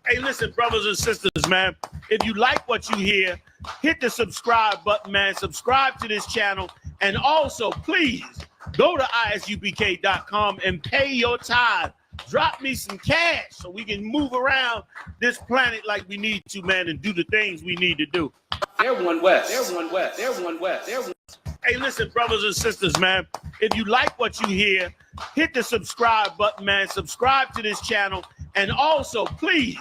Hey, listen, brothers and sisters, man. If you like what you hear, hit the subscribe button, man. Subscribe to this channel. And also, please, go to isupk.com and pay your tithe. Drop me some cash so we can move around this planet like we need to, man, and do the things we need to do. Everyone west. Everyone west. Everyone west. Everyone. Hey, listen, brothers and sisters, man. If you like what you hear, hit the subscribe button, man. Subscribe to this channel. And also, please,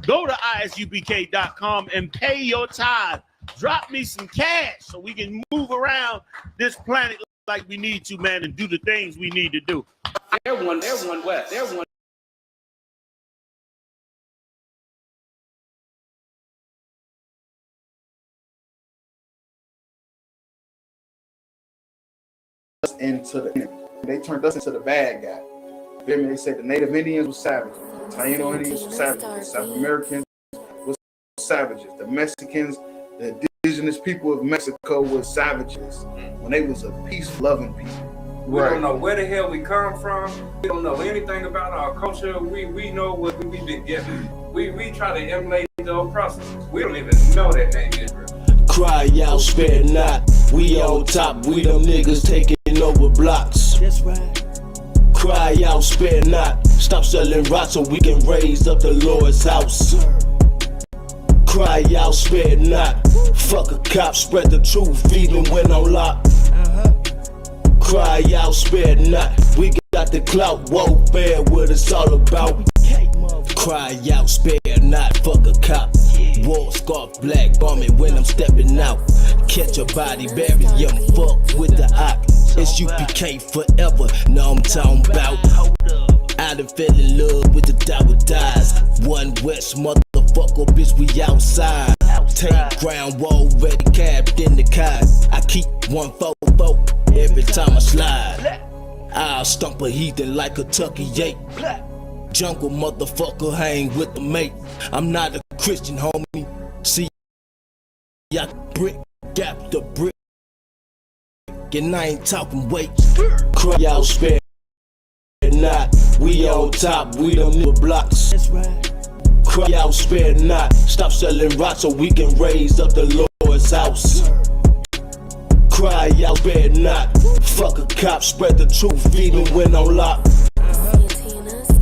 go to isupk.com and pay your tithe. Drop me some cash so we can move around this planet like we need to, man, and do the things we need to do. Everyone west. Everyone. They turned us into the bad guy. They said the Native Indians were savages, the Taino Indians were savages, the South Americans were savages, the Mexicans, the indigenous people of Mexico were savages when they was a peace-loving people. We don't know where the hell we come from. We don't know anything about our culture. We know what we've been given. We try to emulate the oppressors. We don't even know that name Israel. Cry out, spare not. We on top, we them niggas taking over blocks. That's right. Cry out, spare not. Stop selling rocks so we can raise up the Lord's house. Cry out, spare not. Fuck a cop, spread the truth even when I'm locked. Cry out, spare not. We got the clout, warfare, what it's all about. Cry out, spare not. Fuck a cop. War scarf, black bombing when I'm stepping out. Catch a body, bury him, fuck with the ock. It's UPK forever, know I'm talking about. I done fell in love with the Dower Dies. One West motherfucker, bitch, we outside. Take ground, wall ready, capped in the car. I keep 144 every time I slide. I'll stump a heathen like a Tucky ape. Jungle motherfucker, hang with the mate. I'm not a Christian, homie. See, I brick, gap the brick. And I ain't talking weight. Cry out, spare not. We on top, we them new blocks. Cry out, spare not. Stop selling rocks so we can raise up the Lord's house. Cry out, spare not. Fuck a cop, spread the truth even when I'm locked.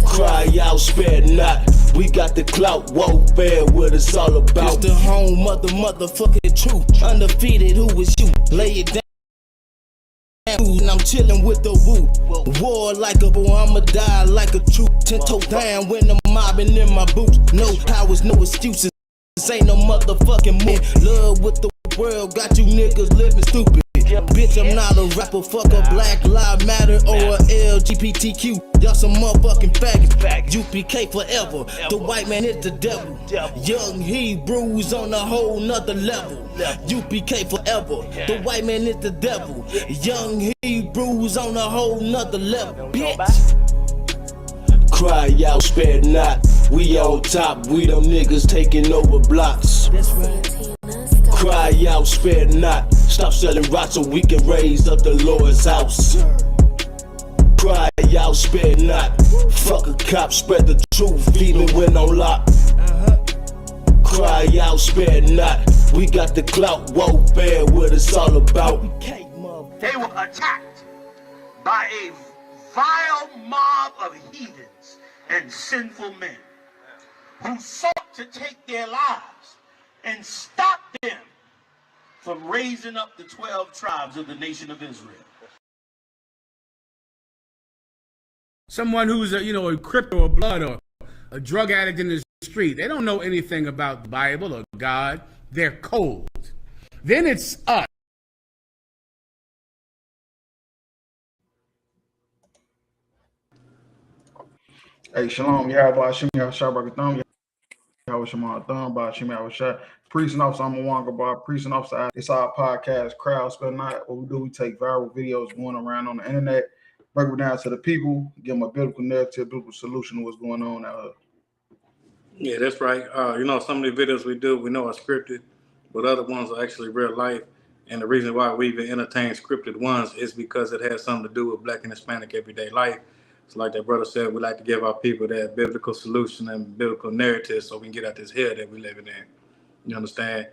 Cry out, spare not. We got the clout, warfare, what it's all about. It's the home of the motherfucking truth. Undefeated, who is you? Lay it down. And I'm chillin' with the woo. War like a boy, I'ma die like a troop. 10 toe down when I'm mobbing in my boots. No powers, no excuses. This ain't no motherfucking man. Love with the world, got you niggas living stupid. Bitch, I'm not a rapper, fuck a Black Lives Matter or a LGBTQ. Y'all some motherfucking faggots. UPK forever. The white man is the devil. Young Hebrews on a whole nother level. UPK forever. The white man is the devil. Young Hebrews on a whole nother level. Bitch. Cry out, spare not. We on top, we them niggas taking over blocks. Cry out, spare not. Stop selling rocks so we can raise up the Lord's house. Cry out, spare not. Fuck a cop, spread the truth even when I'm locked. Cry out, spare not. We got the clout, warfare, what it's all about. They were attacked by a vile mob of heathens and sinful men who sought to take their lives and stop them from raising up the 12 tribes of the nation of Israel. Someone who's a crypto or blood or a drug addict in the street, they don't know anything about the Bible or God. They're cold. Then it's us. Hey, shalom, Yahweh, Shem, Yahweh, Shabbat, Yahweh, Shema, Thumb, Ba, Shem, Yahweh, Shah. Priest and Officer, I'm a Wanga Bar. Priest and Officer, it's our podcast, Crowd Spell Night. What we do, we take viral videos going around on the internet, break them down to the people, give them a biblical narrative, biblical solution to what's going on out here. Yeah, that's right. Some of the videos we do, we know are scripted, but other ones are actually real life. And the reason why we even entertain scripted ones is because it has something to do with Black and Hispanic everyday life. It's like that brother said, we like to give our people that biblical solution and biblical narrative so we can get out this hell that we living in. You understand?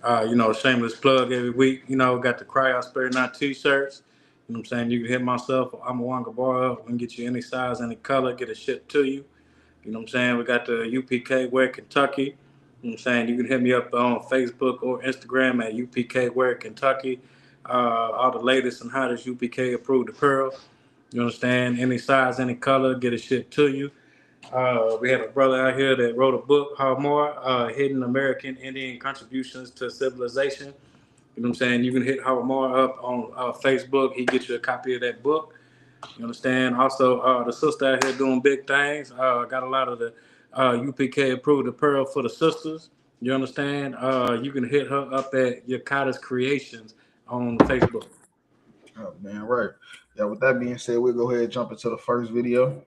Shameless plug every week. Got the Cry Out Spirit Not t-shirts. You know what I'm saying? You can hit myself. I'm a Wanga Bar. We can get you any size, any color, get it shipped to you. You know what I'm saying? We got the UPK Wear Kentucky. You know what I'm saying? You can hit me up on Facebook or Instagram at UPK Wear Kentucky. All the latest and hottest UPK approved apparel. You understand? Any size, any color, get it shipped to you. We had a brother out here that wrote a book, How More, Hidden American Indian Contributions to Civilization. You know what I'm saying? You can hit Howard Moore up on Facebook. He get you a copy of that book. You understand? Also, the sister out here doing big things. Got a lot of the UPK approved apparel for the sisters. You understand? You can hit her up at Yakata's Creations on Facebook. Oh man, right. Yeah, with that being said, we'll go ahead and jump into the first video.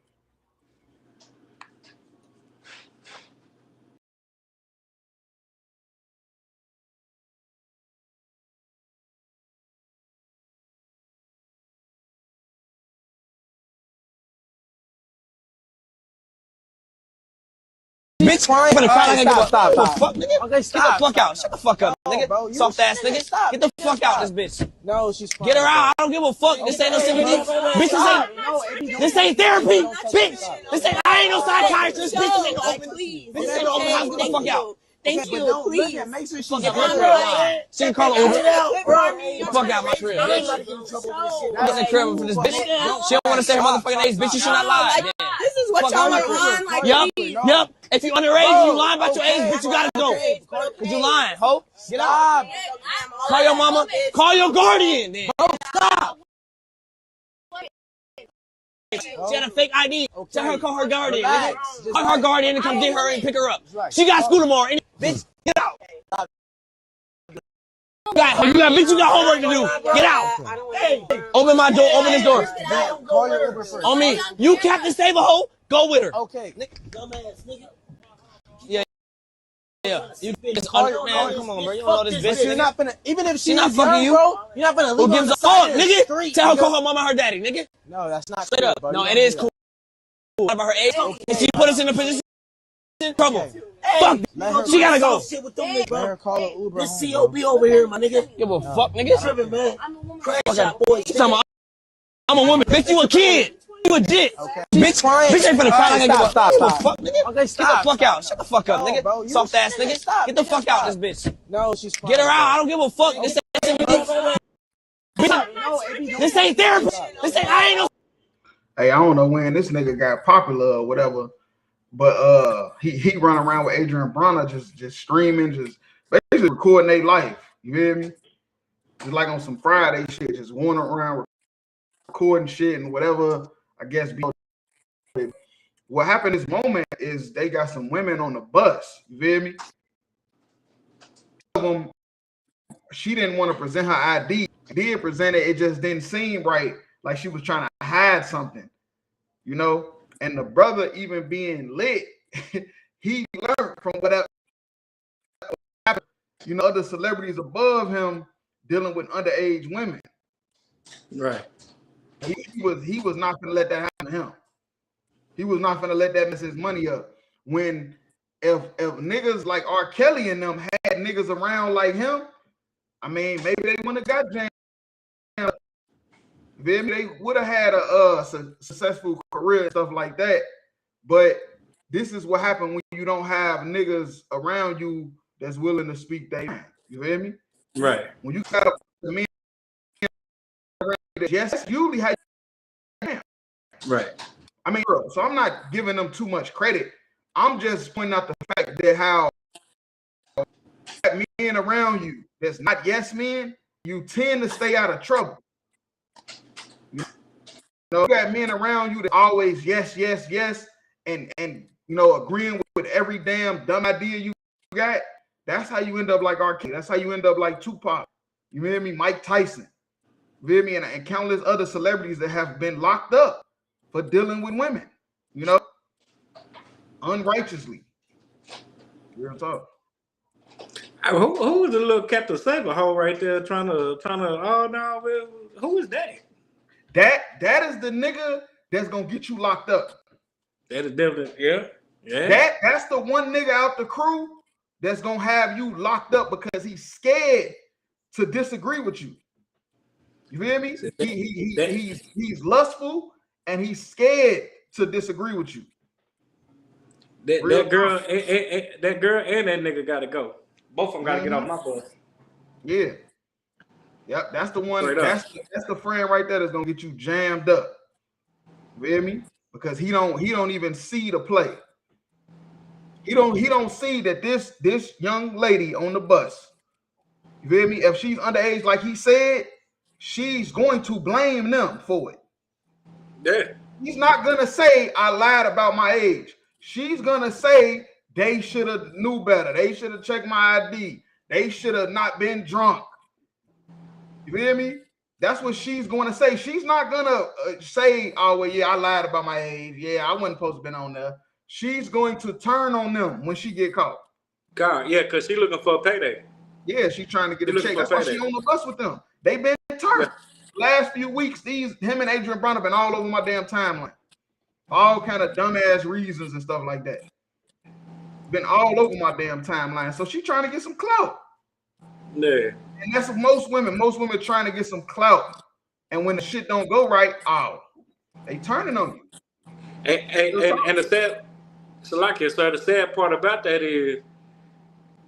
Bitch, I'm gonna cry like a stop. Fuck, nigga. Okay, stop. Get the fuck out. Shut the fuck up, nigga. Bro, soft ass nigga. Stop. Get the fuck out, this bitch. No, she's fine. Get her out. I don't give a fuck. This ain't no sympathy. Bitch, this ain't therapy. Bitch, this ain't. I ain't no psychiatrist. Bitch, ain't no open. Bitch, ain't no open house. Get the fuck out. Thank you, please. Make sure she's at my crib. She can call Uber. Get the fuck out my crib, bitch. Get in the crib for this bitch. She don't want to say her motherfucking age, bitch. You should not lie. This is what y'all are on. Like, yup. If you underage, you lying about your age, bitch. You gotta go. Cause you lying, ho. Get up. Call your mama. Call your guardian. Then. Bro, stop. She had a fake ID. Tell her to call her guardian. Call her guardian and come get her and pick her up. She got school tomorrow. Bitch, get out. You got homework to do. Get out. Hey, open my door. Open this door. Call your Uber first. On me. You Captain Save a Hoe. Go with her. Okay. Dumbass nigga. Yeah. You just man. Come on, bro. You don't know this bitch. You're not finna. Even if she's not fucking you, bro, you're not finna. Who gives a fuck, nigga? Tell her call her mama her daddy, nigga. No, that's not straight up. No, it is cool. About her age, and she put us in a position. Trouble. Fuck. She gotta go. Let her call an Uber. This COB over here, my nigga. Give a fuck, nigga. Tripping, man. Crash out, boy. I'm a woman. Bitch, you a kid. You a dick. Okay. Bitch ain't finna cry like a stop. Fuck, nigga. Okay, stop. Get the fuck out. Shut the fuck up, nigga. Bro, soft ass nigga. Get the fuck out, this bitch. No, she's fine. Get her out. I don't give a fuck. This ain't therapy. I ain't no. Hey, I don't know when this nigga got popular or whatever, but he run around with Adrian Bronner just streaming, just basically recording their life. You hear me? Just like on some Friday shit, just wandering around recording shit and whatever. I guess what happened this moment is they got some women on the bus. You feel me? She didn't want to present her ID. Did present it, it just didn't seem right. Like she was trying to hide something, you know. And the brother, even being lit, he learned from whatever happened. You know, other celebrities above him dealing with underage women. Right. He was not gonna let that happen to him. He was not gonna let that mess his money up. When if niggas like R. Kelly and them had niggas around like him, I mean, maybe they wouldn't have got jammed. They would have had a successful career and stuff like that. But this is what happened when you don't have niggas around you that's willing to speak their mind. You hear me? Right. When you got a man, yes, usually how you. Right. I mean, bro, so I'm not giving them too much credit. I'm just pointing out the fact that how men around you that's not yes men, you tend to stay out of trouble. You know, you got men around you that always yes, and you know, agreeing with every damn dumb idea you got. That's how you end up like R. Kelly. That's how you end up like Tupac. You hear me? Mike Tyson. You hear me? And countless other celebrities that have been locked up for dealing with women, you know, unrighteously. Real talk. Who was the little Captain Saber hole right there trying to oh no, who is that? That is the nigga that's gonna get you locked up. That is definitely, yeah. That's the one nigga out the crew that's gonna have you locked up because he's scared to disagree with you. You feel me? He's lustful and he's scared to disagree with you. That girl and that nigga gotta go. Both of them gotta get off my bus. Yeah. Yep, that's the one. That's the friend right there that's gonna get you jammed up. You feel me? Because he don't even see the play. He don't see that this young lady on the bus. You feel me? If she's underage, like he said, she's going to blame them for it. Yeah. He's not gonna say I lied about my age. She's gonna say they should have knew better. They should have checked my ID. They should have not been drunk. You feel me? That's what she's going to say. She's not gonna say, "Oh well, yeah, I lied about my age. Yeah, I wasn't supposed to been on there." She's going to turn on them when she get caught. God, yeah, because she's looking for a payday. Yeah, she's trying to get a check. That's why she on the bus with them. They've been turned. Last few weeks, him and Adrian Brown have been all over my damn timeline. All kind of dumbass reasons and stuff like that. Been all over my damn timeline. So she trying to get some clout. Yeah. And that's what most women trying to get some clout. And when the shit don't go right, they turning on you. And the sad, the sad part about that is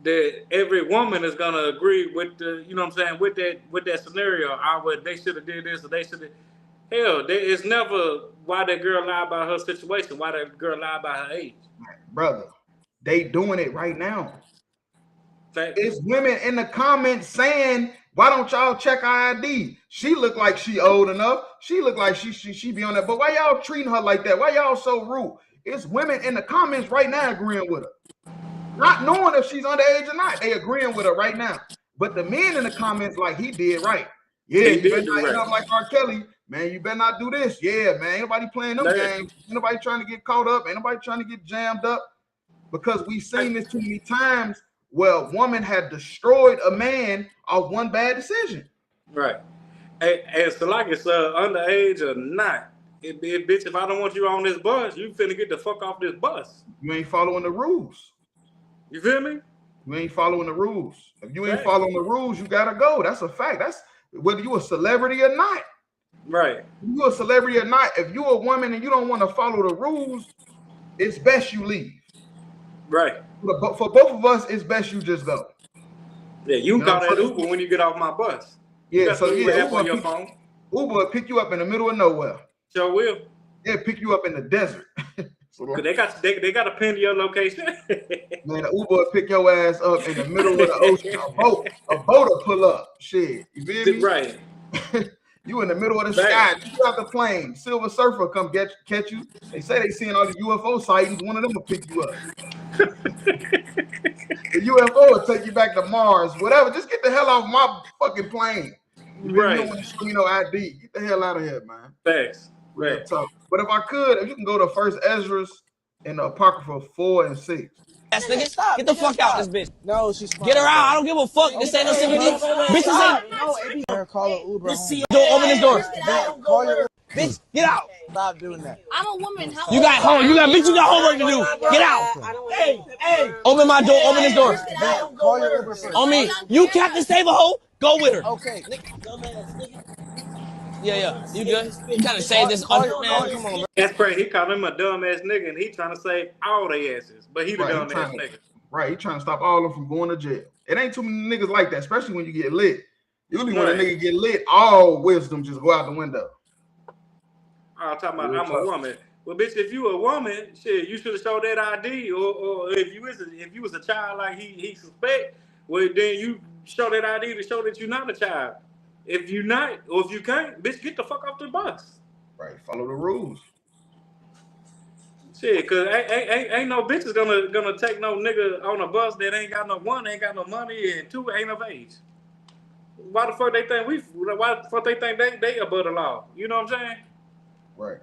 that every woman is gonna agree with the, you know what I'm saying, with that scenario. They should have did this or they should have. Hell, it's never why that girl lied about her situation, why that girl lied about her age. Brother, they doing it right now. Fact. It's women in the comments saying, "Why don't y'all check ID? She look like she old enough. She look like she be on that. But why y'all treating her like that? Why y'all so rude?" It's women in the comments right now agreeing with her, not knowing if she's underage or not. They agreeing with her right now. But the men in the comments like he did right. Yeah, you better not end up like R. Kelly. Man, you better not do this. Yeah, man, ain't nobody playing them games. Ain't nobody trying to get caught up. Ain't nobody trying to get jammed up. Because we've seen this too many times where a woman had destroyed a man of one bad decision. Right. And so like it's underage or not, bitch, if I don't want you on this bus, you finna get the fuck off this bus. You ain't following the rules. You feel me? You ain't following the rules. If you ain't following the rules, you gotta go. That's a fact. That's whether you a celebrity or not. Right. If you a celebrity or not, if you a woman and you don't want to follow the rules, it's best you leave. Right. But for both of us, it's best you just go. Yeah, you can call that Uber when you get off my bus. Yeah, so yeah, Uber on your phone. Uber will pick you up in the middle of nowhere. Sure will. They'll pick you up in the desert. Cause they got to pin your location. Man, the Uber will pick your ass up in the middle of the ocean. A boat will pull up. Shit, you feel me? Right. You in the middle of the sky. You out the plane. Silver Surfer come catch you. They say they seeing all the UFO sightings. One of them will pick you up. The UFO will take you back to Mars. Whatever. Just get the hell off my fucking plane. You don't want to show me no ID. Get the hell out of here, man. Thanks. Right. But if I could, if you can go to First Ezra's in the Apocrypha 4 and 6. Yes, nigga, stop. Get the fuck out this bitch. No, she's fine. Get her out. I don't give a fuck. This ain't no sympathy. Bitches ain't. No, AB. Call her Uber. Open this door. Call your bitch. Get out. Stop doing that. I'm a woman. You got homework to do. Get out. Hey. Open my door. Open this door. Call your Uber first. On me. You Captain Save a hoe. Go with her. Okay. Yeah. You good? You trying to save this man? Come on, bro. That's crazy. He called him a dumbass nigga, and he trying to save all their asses. But he the dumbass nigga. Right. He trying to stop all of them from going to jail. It ain't too many niggas like that, especially when you get lit. Usually when a nigga get lit, all wisdom just go out the window. I'm talking about I'm a woman. Well, bitch, if you a woman, shit, you should have showed that ID. Or if you was a child like he suspect, well then you show that ID to show that you're not a child. If you not, or if you can't, bitch, get the fuck off the bus. Right, follow the rules. Shit, cause ain't no bitches gonna take no nigga on a bus that ain't got no money, and two ain't of age. Why the fuck they think they above the law? You know what I'm saying? Right.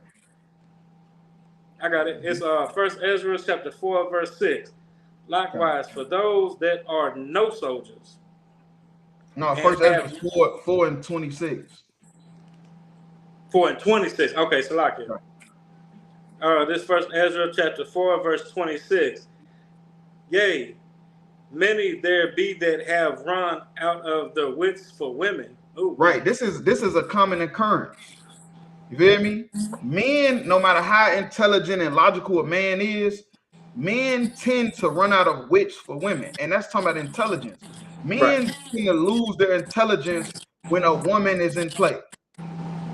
I got it. It's First Ezra chapter 4 verse 6. Likewise, for those that are no soldiers. No, First Ezra 4 and 26. 4 and 26. Okay, so like it. This first Ezra chapter 4, verse 26. Yea, many there be that have run out of the wits for women. Ooh, Right. This is a common occurrence. You feel me? Men, no matter how intelligent and logical a man is, men tend to run out of wits for women. And that's talking about intelligence. Men tend to lose their intelligence when a woman is in play.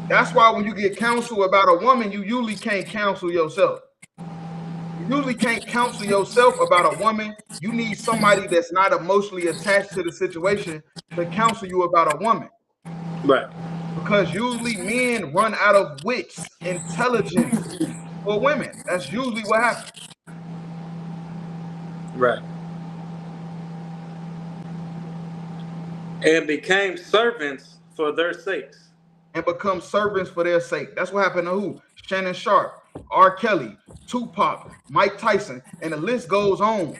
That's why when you get counsel about a woman, you usually can't counsel yourself. You usually can't counsel yourself about a woman. You need somebody that's not emotionally attached to the situation to counsel you about a woman. Right. Because usually men run out of wits, intelligence for women. That's usually what happens. Right. And became servants for their sakes. And become servants for their sake. That's what happened to who? Shannon Sharp, R. Kelly, Tupac, Mike Tyson, and the list goes on.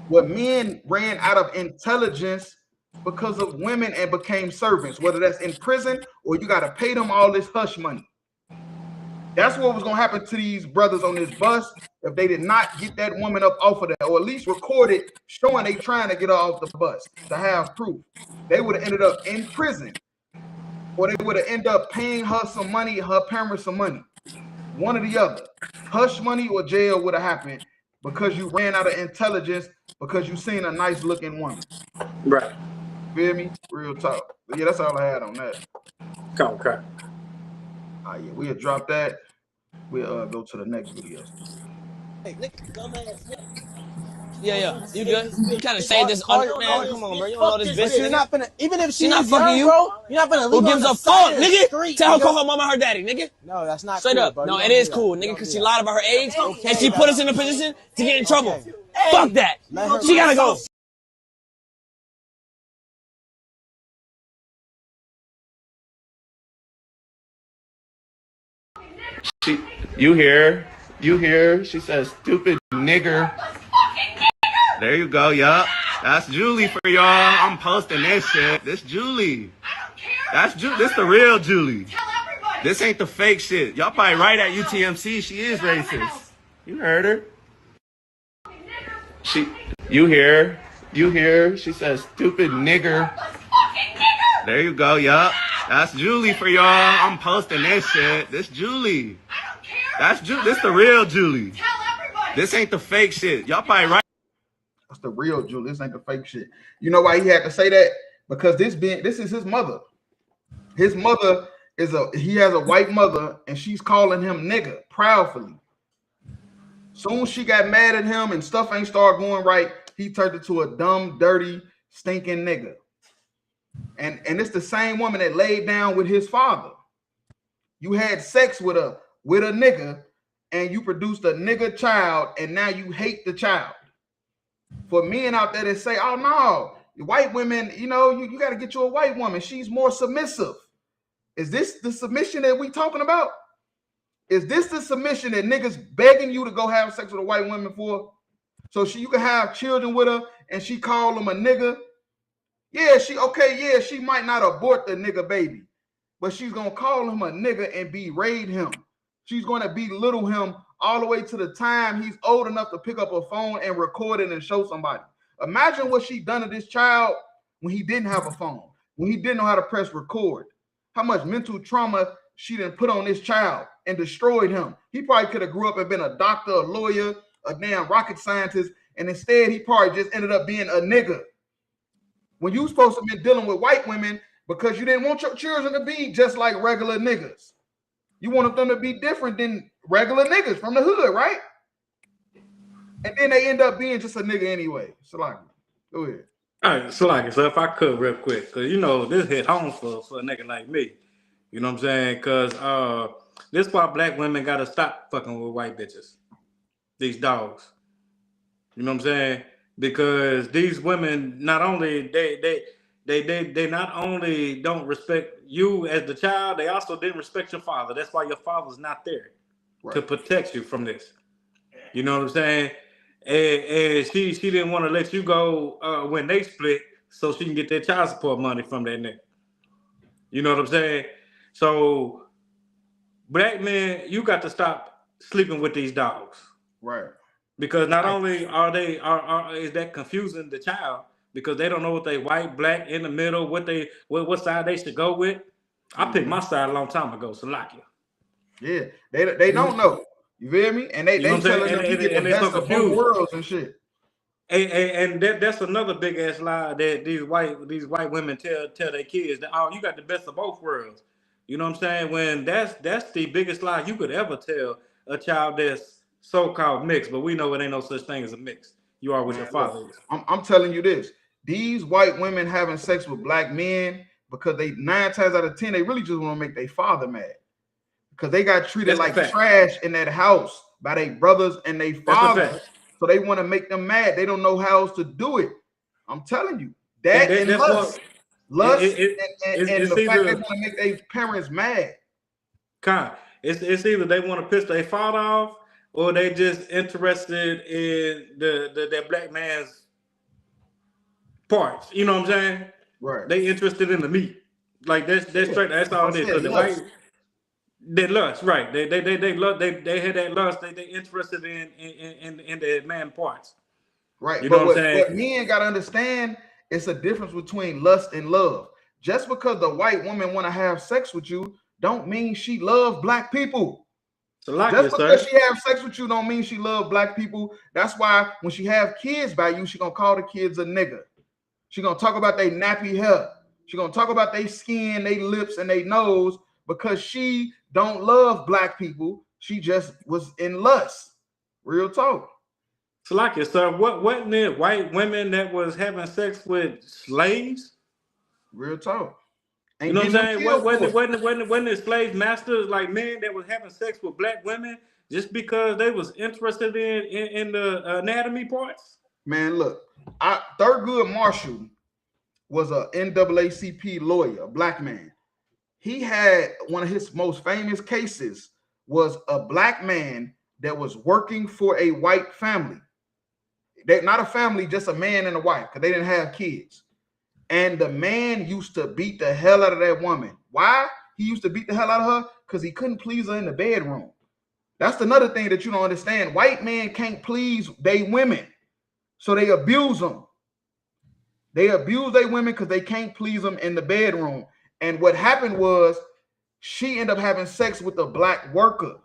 Where men ran out of intelligence because of women and became servants, whether that's in prison or you got to pay them all this hush money. That's what was going to happen to these brothers on this bus if they did not get that woman up off of that, or at least record it showing they trying to get her off the bus to have proof. They would have ended up in prison, or they would have ended up paying her some money, her parents some money. One or the other. Hush money or jail would have happened because you ran out of intelligence because you seen a nice looking woman. Right. Feel me? Real talk. But yeah, that's all I had on that. Okay. Yeah, we'll drop that. We'll go to the next video. Hey, yeah. You good? You kind of say this, man. Come on, bro. You don't know this bitch. You're not finna, even if she's not young, fucking you, bro, you're not finna. Who gives a fuck, nigga? Tell her call her mama her daddy, nigga. No, that's not straight cool, up. bro. No, it is cool, nigga, because she lied about her age and she put us in a position to get in trouble. Fuck that. She gotta go. You hear? She says, stupid nigger. There you go, yup. That's Julie for y'all. I'm posting this shit. This Julie. That's this the real Julie. This ain't the fake shit. Y'all probably right at UTMC. She is racist. You heard her. You hear? She says, stupid nigger. There you go, yup. That's Julie for y'all. I'm posting this shit. This Julie. That's this the real Julie. This ain't the fake shit. Y'all probably right. That's the real Julie. This ain't the fake shit. You know why he had to say that? Because this is his mother. His mother he has a white mother, and she's calling him nigga proudly. Soon she got mad at him and stuff ain't start going right, he turned into a dumb, dirty, stinking nigga. And it's the same woman that laid down with his father. You had sex with a nigga, and you produced a nigga child, and now you hate the child. For men out there that say, oh no, white women, you got to get you a white woman. She's more submissive. Is this the submission that we talking about? Is this the submission that niggas begging you to go have sex with a white woman for? So you can have children with her and she call them a nigga. Yeah, she might not abort the nigga baby, but she's going to call him a nigga and berate him. She's going to belittle him all the way to the time he's old enough to pick up a phone and record it and show somebody. Imagine what she done to this child when he didn't have a phone, when he didn't know how to press record. How much mental trauma she done put on this child and destroyed him. He probably could have grew up and been a doctor, a lawyer, a damn rocket scientist, and instead he probably just ended up being a nigga. When you supposed to be dealing with white women because you didn't want your children to be just like regular niggas. You wanted them to be different than regular niggas from the hood, right? And then they end up being just a nigga anyway. Salaki, go ahead. All right, Salaki, so if I could real quick, because this hit home for a nigga like me. You know what I'm saying? Because this is why black women got to stop fucking with white bitches. These dogs. You know what I'm saying? Because these women, not only, they not only don't respect you as the child, they also didn't respect your father. That's why your father's not there to protect you from this. You know what I'm saying? And she didn't want to let you go when they split so she can get their child support money from that nigga. You know what I'm saying? So black men, you got to stop sleeping with these dogs. Right. Because not only is that confusing the child because they don't know what they white, black, in the middle, what side they should go with. I picked my side a long time ago, Salakia. Yeah, they don't know. You feel me? And they telling them you get the best of both worlds and shit. And that's another big ass lie that these white women tell their kids that you got the best of both worlds. You know what I'm saying? When that's the biggest lie you could ever tell a child that's so-called mixed, but we know it ain't no such thing as a mix. You are what your father is. I'm telling you this. These white women having sex with black men because they 9 times out of 10 they really just want to make their father mad because they got treated like trash in that house by their brothers and their fathers. So they want to make them mad. They don't know how else to do it. I'm telling you that and lust and the fact they want to make their parents mad. It's either they want to piss their father off or they just interested in that black man's parts. You know what I'm saying? Right. They interested in the meat. Like that's straight. That's all it is. Because the white, they lust, right? They love. They had that lust. They interested in the man parts. Right. You know what I'm saying? What men gotta understand, it's a difference between lust and love. Just because the white woman want to have sex with you, don't mean she love black people. Just because she have sex with you don't mean she love black people. That's why when she have kids by you, she gonna call the kids a nigga. She gonna talk about their nappy hair. She gonna talk about their skin, their lips, and their nose because she don't love black people. She just was in lust. Real talk. Salakia, sir, wasn't it white women that was having sex with slaves? Real talk. You know what I'm saying? Wasn't it slave masters like men that was having sex with black women just because they was interested in the anatomy parts? Man, look, Thurgood Marshall was a NAACP lawyer, a black man. He had one of his most famous cases was a black man that was working for a white family. Not a family, just a man and a wife, because they didn't have kids. And the man used to beat the hell out of that woman. Why? He used to beat the hell out of her because he couldn't please her in the bedroom. That's another thing that you don't understand. White men can't please they women. So they abuse them. They abuse their women because they can't please them in the bedroom. And what happened was she ended up having sex with a black worker.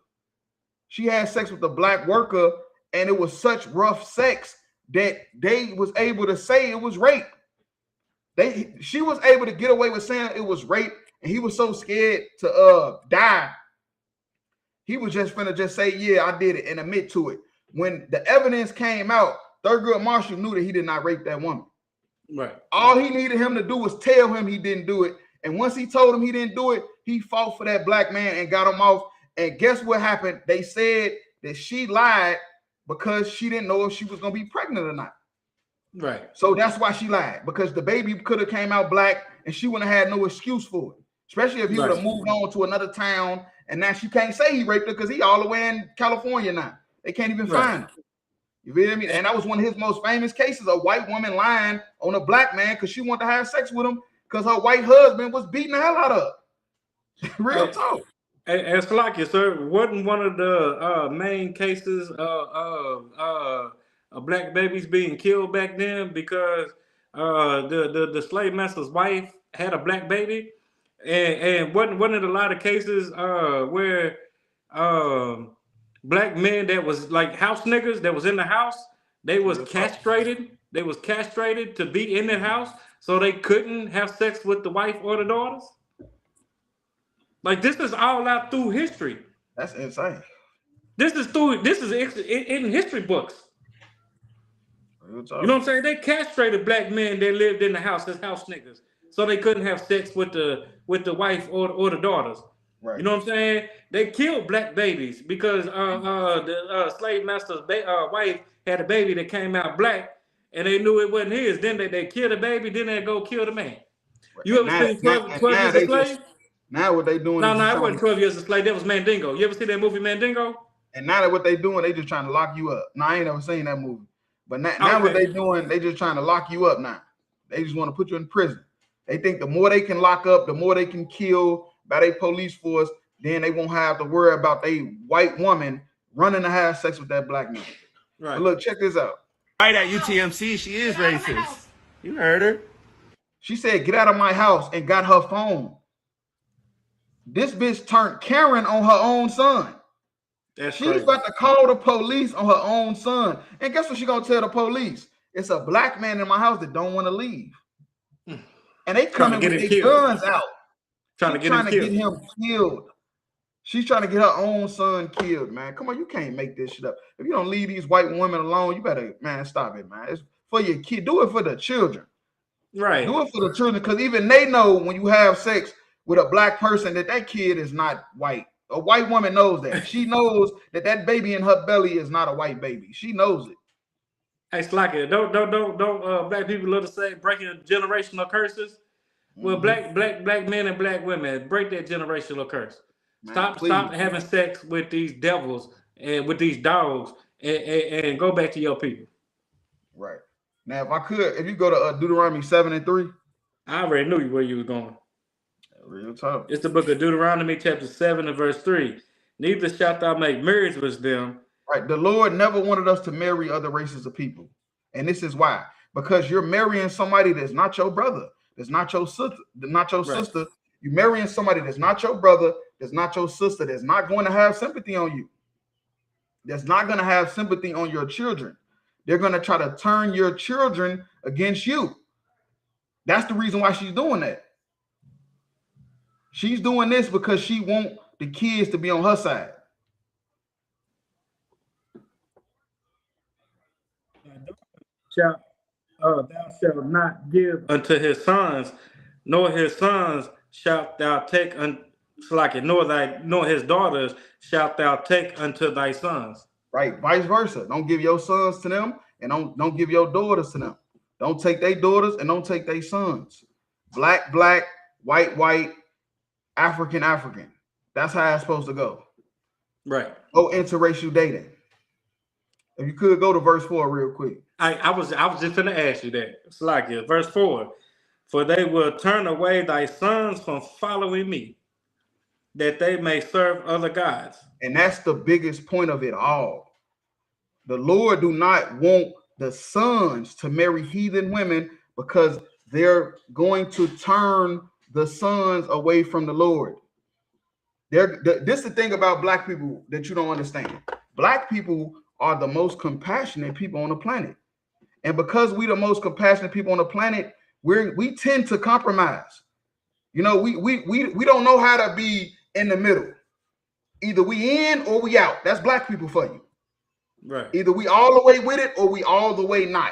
She had sex with a black worker, and it was such rough sex that they was able to say it was rape. She was able to get away with saying it was rape, and he was so scared to die. He was just finna just say, yeah, I did it and admit to it. When the evidence came out, Thurgood Marshall knew that he did not rape that woman. Right. All he needed him to do was tell him he didn't do it. And once he told him he didn't do it, he fought for that black man and got him off. And guess what happened? They said that she lied because she didn't know if she was going to be pregnant or not. Right. So that's why she lied, because the baby could have came out black and she wouldn't have had no excuse for it. Especially if he would have moved on to another town, and now she can't say he raped her because he all the way in California now. They can't even find him. You feel me? And that was one of his most famous cases, a white woman lying on a black man because she wanted to have sex with him because her white husband was beating the hell out of her. Real talk. As Salakia, sir, wasn't one of the main cases black babies being killed back then because the slave master's wife had a black baby, and wasn't it a lot of cases where black men that was like house niggas that was in the house, they was castrated to be in the house so they couldn't have sex with the wife or the daughters? Like, this is all out through history. That's insane. This is in history books. You know what I'm saying? They castrated black men that lived in the house as house niggas, so they couldn't have sex with the wife or the daughters. Right. You know what I'm saying? They killed black babies because the slave master's wife had a baby that came out black, and they knew it wasn't his. Then they killed the baby. Then they go kill the man. You ever seen 12 Years a Slave? Now what they doing? No, it wasn't 12 Years a Slave. That was Mandingo. You ever see that movie Mandingo? And now that what they doing, they just trying to lock you up. No, I ain't never seen that movie. But now what they doing, they just trying to lock you up now. They just want to put you in prison. They think the more they can lock up, the more they can kill by their police force, then they won't have to worry about a white woman running to have sex with that black man. Right. But look, check this out. Right at UTMC, she is racist. You heard her. She said, "Get out of my house," and got her phone. This bitch turned Karen on her own son. That's She's crazy. about to call the police on her own son. And guess what she gonna tell the police? It's a black man in my house that don't want to leave. And they coming with their guns out. Trying to get him killed. She's trying to get her own son killed, man. Come on, you can't make this shit up. If you don't leave these white women alone, you better, man, stop it, man. It's for your kid. Do it for the children. Right. Do it for the children, because even they know when you have sex with a black person that kid is not white. A white woman knows that. She knows that baby in her belly is not a white baby. She knows it. Hey, Slacker, don't black people love to say breaking generational curses? Well, black men and black women, break that generational curse. Man, Stop having sex with these devils and with these dogs and go back to your people. Right. Now, if you go to Deuteronomy 7:3. I already knew where you were going. Real tough. It's the book of Deuteronomy, chapter 7 and verse 3. Neither shalt thou make marriage with them. Right. The Lord never wanted us to marry other races of people. And this is why. Because you're marrying somebody that's not your brother, that's not your sister, sister. You're marrying somebody that's not your brother, that's not your sister, that's not going to have sympathy on you. That's not going to have sympathy on your children. They're going to try to turn your children against you. That's the reason why she's doing that. She's doing this because she wants the kids to be on her side. Thou shalt not give unto his sons, nor his sons shalt thou take nor his daughters shalt thou take unto thy sons. Right, vice versa. Don't give your sons to them, and don't give your daughters to them. Don't take their daughters and don't take their sons. Black, white, African. That's how it's supposed to go. Right. Go interracial dating. If you could go to verse 4 real quick. I was just gonna ask you that. It's like verse 4. For they will turn away thy sons from following me, that they may serve other gods. And that's the biggest point of it all. The Lord do not want the sons to marry heathen women because they're going to turn the sons away from the Lord. This is the thing about black people that you don't understand. Black people are the most compassionate people on the planet. And because we're the most compassionate people on the planet, we tend to compromise. You know, we don't know how to be in the middle. Either we in or we out. That's black people for you. Right. Either we all the way with it or we all the way not.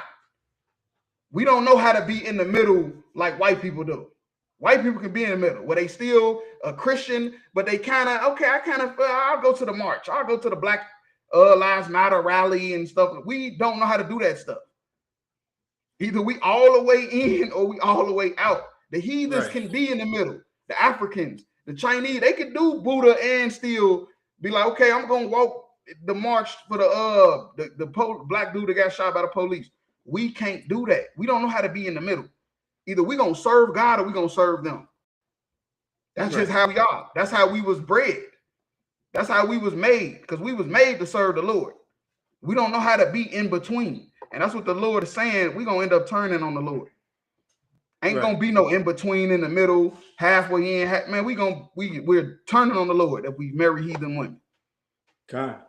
We don't know how to be in the middle like white people do. White people can be in the middle where they still a Christian, but they I'll go to the march. I'll go to the Black Lives Matter rally and stuff. We don't know how to do that stuff. Either we all the way in or we all the way out. The heathens can be in the middle. The Africans, the Chinese, they could do Buddha and still be like, okay, I'm gonna walk the march for the black dude that got shot by the police. We can't do that. We don't know how to be in the middle. Either we're gonna serve God or we're gonna serve them. That's just how we are. That's how we was bred. That's how we was made, because we was made to serve the Lord. We don't know how to be in between. And that's what the Lord is saying. We're gonna end up turning on the Lord. Ain't gonna be no in between, in the middle, halfway in. Man, we're turning on the Lord if we marry heathen women. God.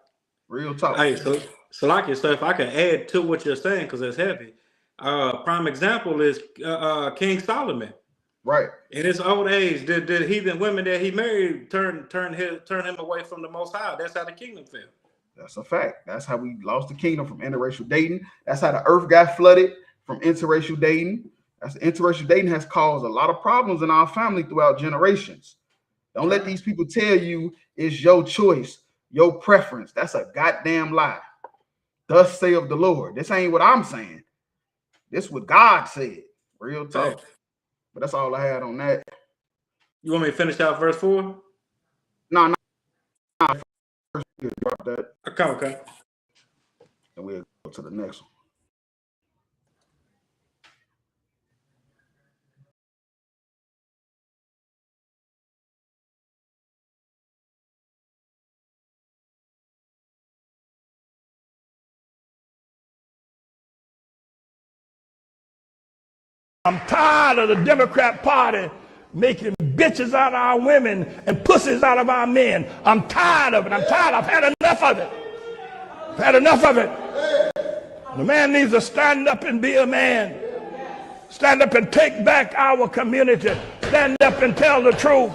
Real talk. Hey, so if I can add to what you're saying, because it's heavy. Prime example is King Solomon. Right. In his old age, the heathen women that he married turn him away from the Most High. That's how the kingdom fell. That's a fact. That's how we lost the kingdom, from interracial dating. That's how the earth got flooded, from interracial dating. Interracial dating has caused a lot of problems in our family throughout generations. Don't let these people tell you it's your choice, your preference. That's a goddamn lie. Thus saith the Lord. This ain't what I'm saying. This is what God said. Real talk. But that's all I had on that. You want me to finish out verse 4? No. Drop that. Okay. And we'll go to the next one. I'm tired of the Democrat Party making bitches out of our women and pussies out of our men. I'm tired of it. I'm tired. I've had enough of it. I've had enough of it. The man needs to stand up and be a man. Stand up and take back our community. Stand up and tell the truth.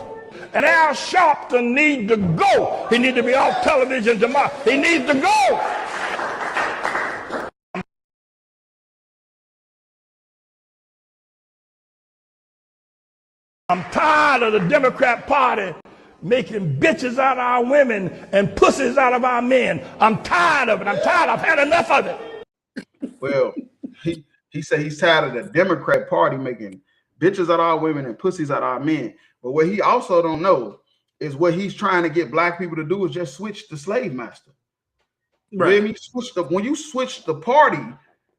And Al Sharpton needs to go. He needs to be off television tomorrow. He needs to go. I'm tired of the Democrat Party making bitches out of our women and pussies out of our men. I'm tired of it. I'm tired. I've had enough of it. Well, he said he's tired of the Democrat Party making bitches out of our women and pussies out of our men. But what he also don't know is what he's trying to get black people to do is just switch the slave master. Right. When you switch the party,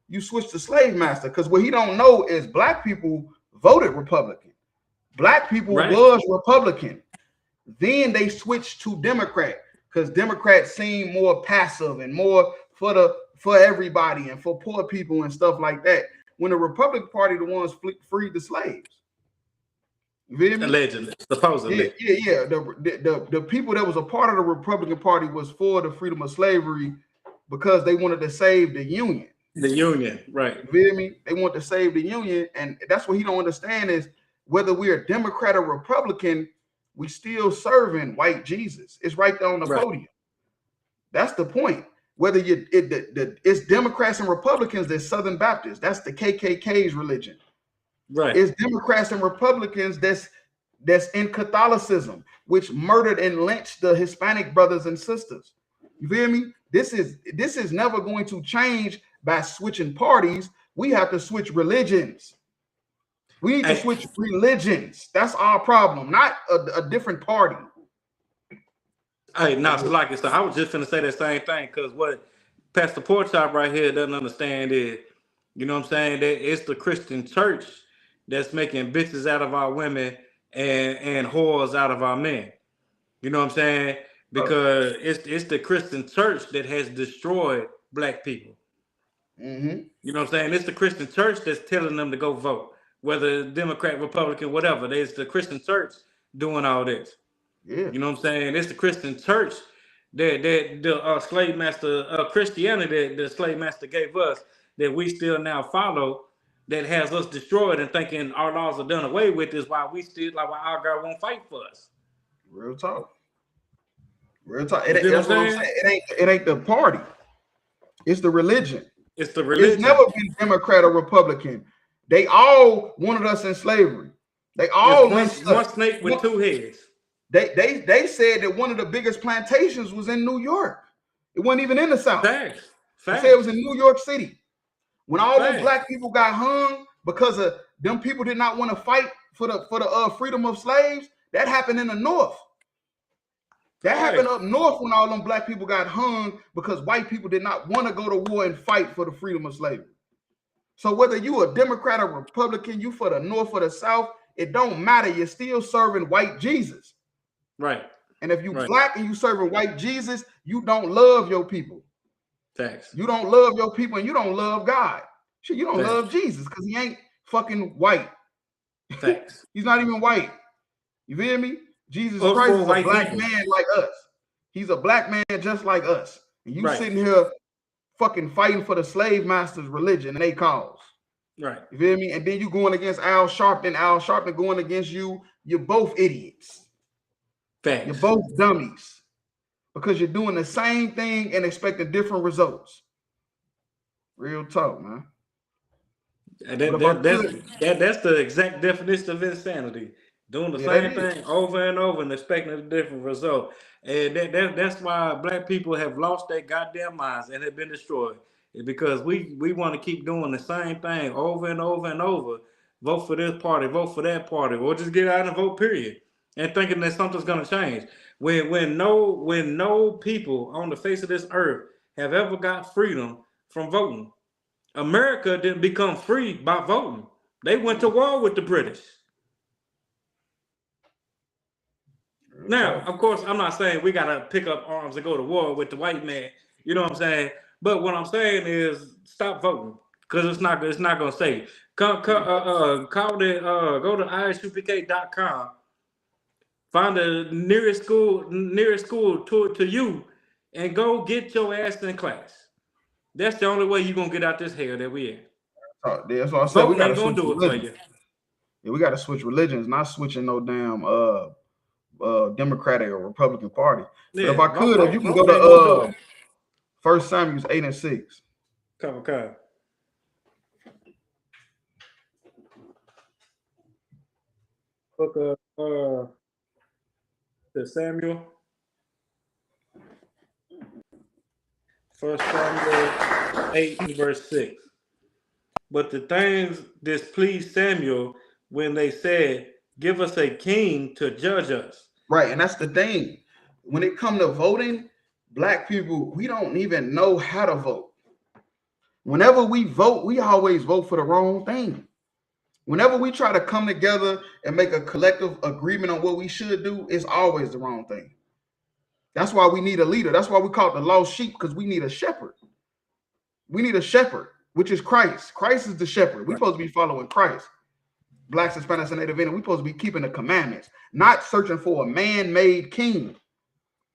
you switch the slave master. Because what he don't know is black people voted Republican. Black people was Republican. Then they switched to Democrat because Democrats seem more passive and more for everybody and for poor people and stuff like that. When the Republican Party, the ones freed the slaves. You feel me? Allegedly, supposedly. Yeah. The people that was a part of the Republican Party was for the freedom of slavery because they wanted to save the Union. The Union, right. You feel me? They want to save the Union. And that's what he don't understand is whether we're a Democrat or Republican, we still serving white Jesus. It's right there on the podium. That's the point. Whether it's Democrats and Republicans, there's Southern Baptists. That's the KKK's religion. Right. It's Democrats and Republicans that's in Catholicism, which murdered and lynched the Hispanic brothers and sisters. You feel me? This is never going to change by switching parties. We have to switch religions. We need to switch religions. That's our problem, not a different party. Hey, no, so I was just finna say that same thing because what Pastor Porchop right here doesn't understand is, you know what I'm saying, that it's the Christian church that's making bitches out of our women and whores out of our men. You know what I'm saying? Because it's the Christian church that has destroyed black people. Mm-hmm. You know what I'm saying? It's the Christian church that's telling them to go vote. Whether Democrat, Republican, whatever, there's the Christian church doing all this. Yeah. You know what I'm saying? It's the Christian church that the slave master Christianity that the slave master gave us that we still now follow that has us destroyed and thinking our laws are done away with is why we still why our God won't fight for us. Real talk. Real talk. That's what I'm saying. It ain't the party. It's the religion. It's the religion. It's never been Democrat or Republican. They all wanted us in slavery. They all one snake with two heads. They said that one of the biggest plantations was in New York. It wasn't even in the South. Facts. They said it was in New York City. When all those black people got hung because of them people did not want to fight for the freedom of slaves, that happened in the North. That happened up north when all them black people got hung because white people did not want to go to war and fight for the freedom of slavery. So whether you a Democrat or Republican, you for the North or the South, it don't matter. You're still serving white Jesus. Right. And if you black and you serving white Jesus, you don't love your people. Thanks. You don't love your people and you don't love God. Shit, you don't love Jesus because he ain't fucking white. Thanks. He's not even white. You feel me? Jesus Christ is a black man like us. He's a black man just like us. And you sitting here fucking fighting for the slave master's religion and they cause. Right. You feel me? And then you going against Al Sharpton going against you. You're both idiots. Thanks. You're both dummies. Because you're doing the same thing and expecting different results. Real talk, man. And that's the exact definition of insanity. Doing the same thing over and over and expecting a different result. And that's why black people have lost their goddamn minds and have been destroyed. It's because we want to keep doing the same thing over and over and over. Vote for this party, vote for that party, or just get out and vote, period. And thinking that something's gonna change. When no people on the face of this earth have ever got freedom from voting. America didn't become free by voting. They went to war with the British. Now, of course, I'm not saying we got to pick up arms and go to war with the white man. You know what I'm saying? But what I'm saying is stop voting. because it's not gonna say. Call the go to isupk.com. Find the nearest school to you, and go get your ass in class. That's the only way you're gonna get out this hell that we in. That's what I said. We gotta switch do it for you. Yeah, we gotta switch religions, not switching no damn Democratic or Republican Party. Yeah, but if I could, if you can go to 1 Samuel 8 and 6. Okay. Book of to Samuel. 1 Samuel 8 and verse 6. But the things displeased Samuel when they said, "Give us a king to judge us." Right, and that's the thing. When it comes to voting, black people, we don't even know how to vote. Whenever we vote, we always vote for the wrong thing. Whenever we try to come together and make a collective agreement on what we should do, it's always the wrong thing. That's why we need a leader. That's why we call it the lost sheep, because we need a shepherd. We need a shepherd, which is Christ. Christ is the shepherd. We're supposed to be following Christ. Blacks, Hispanics, and Native Indians, we're supposed to be keeping the commandments, not searching for a man-made king.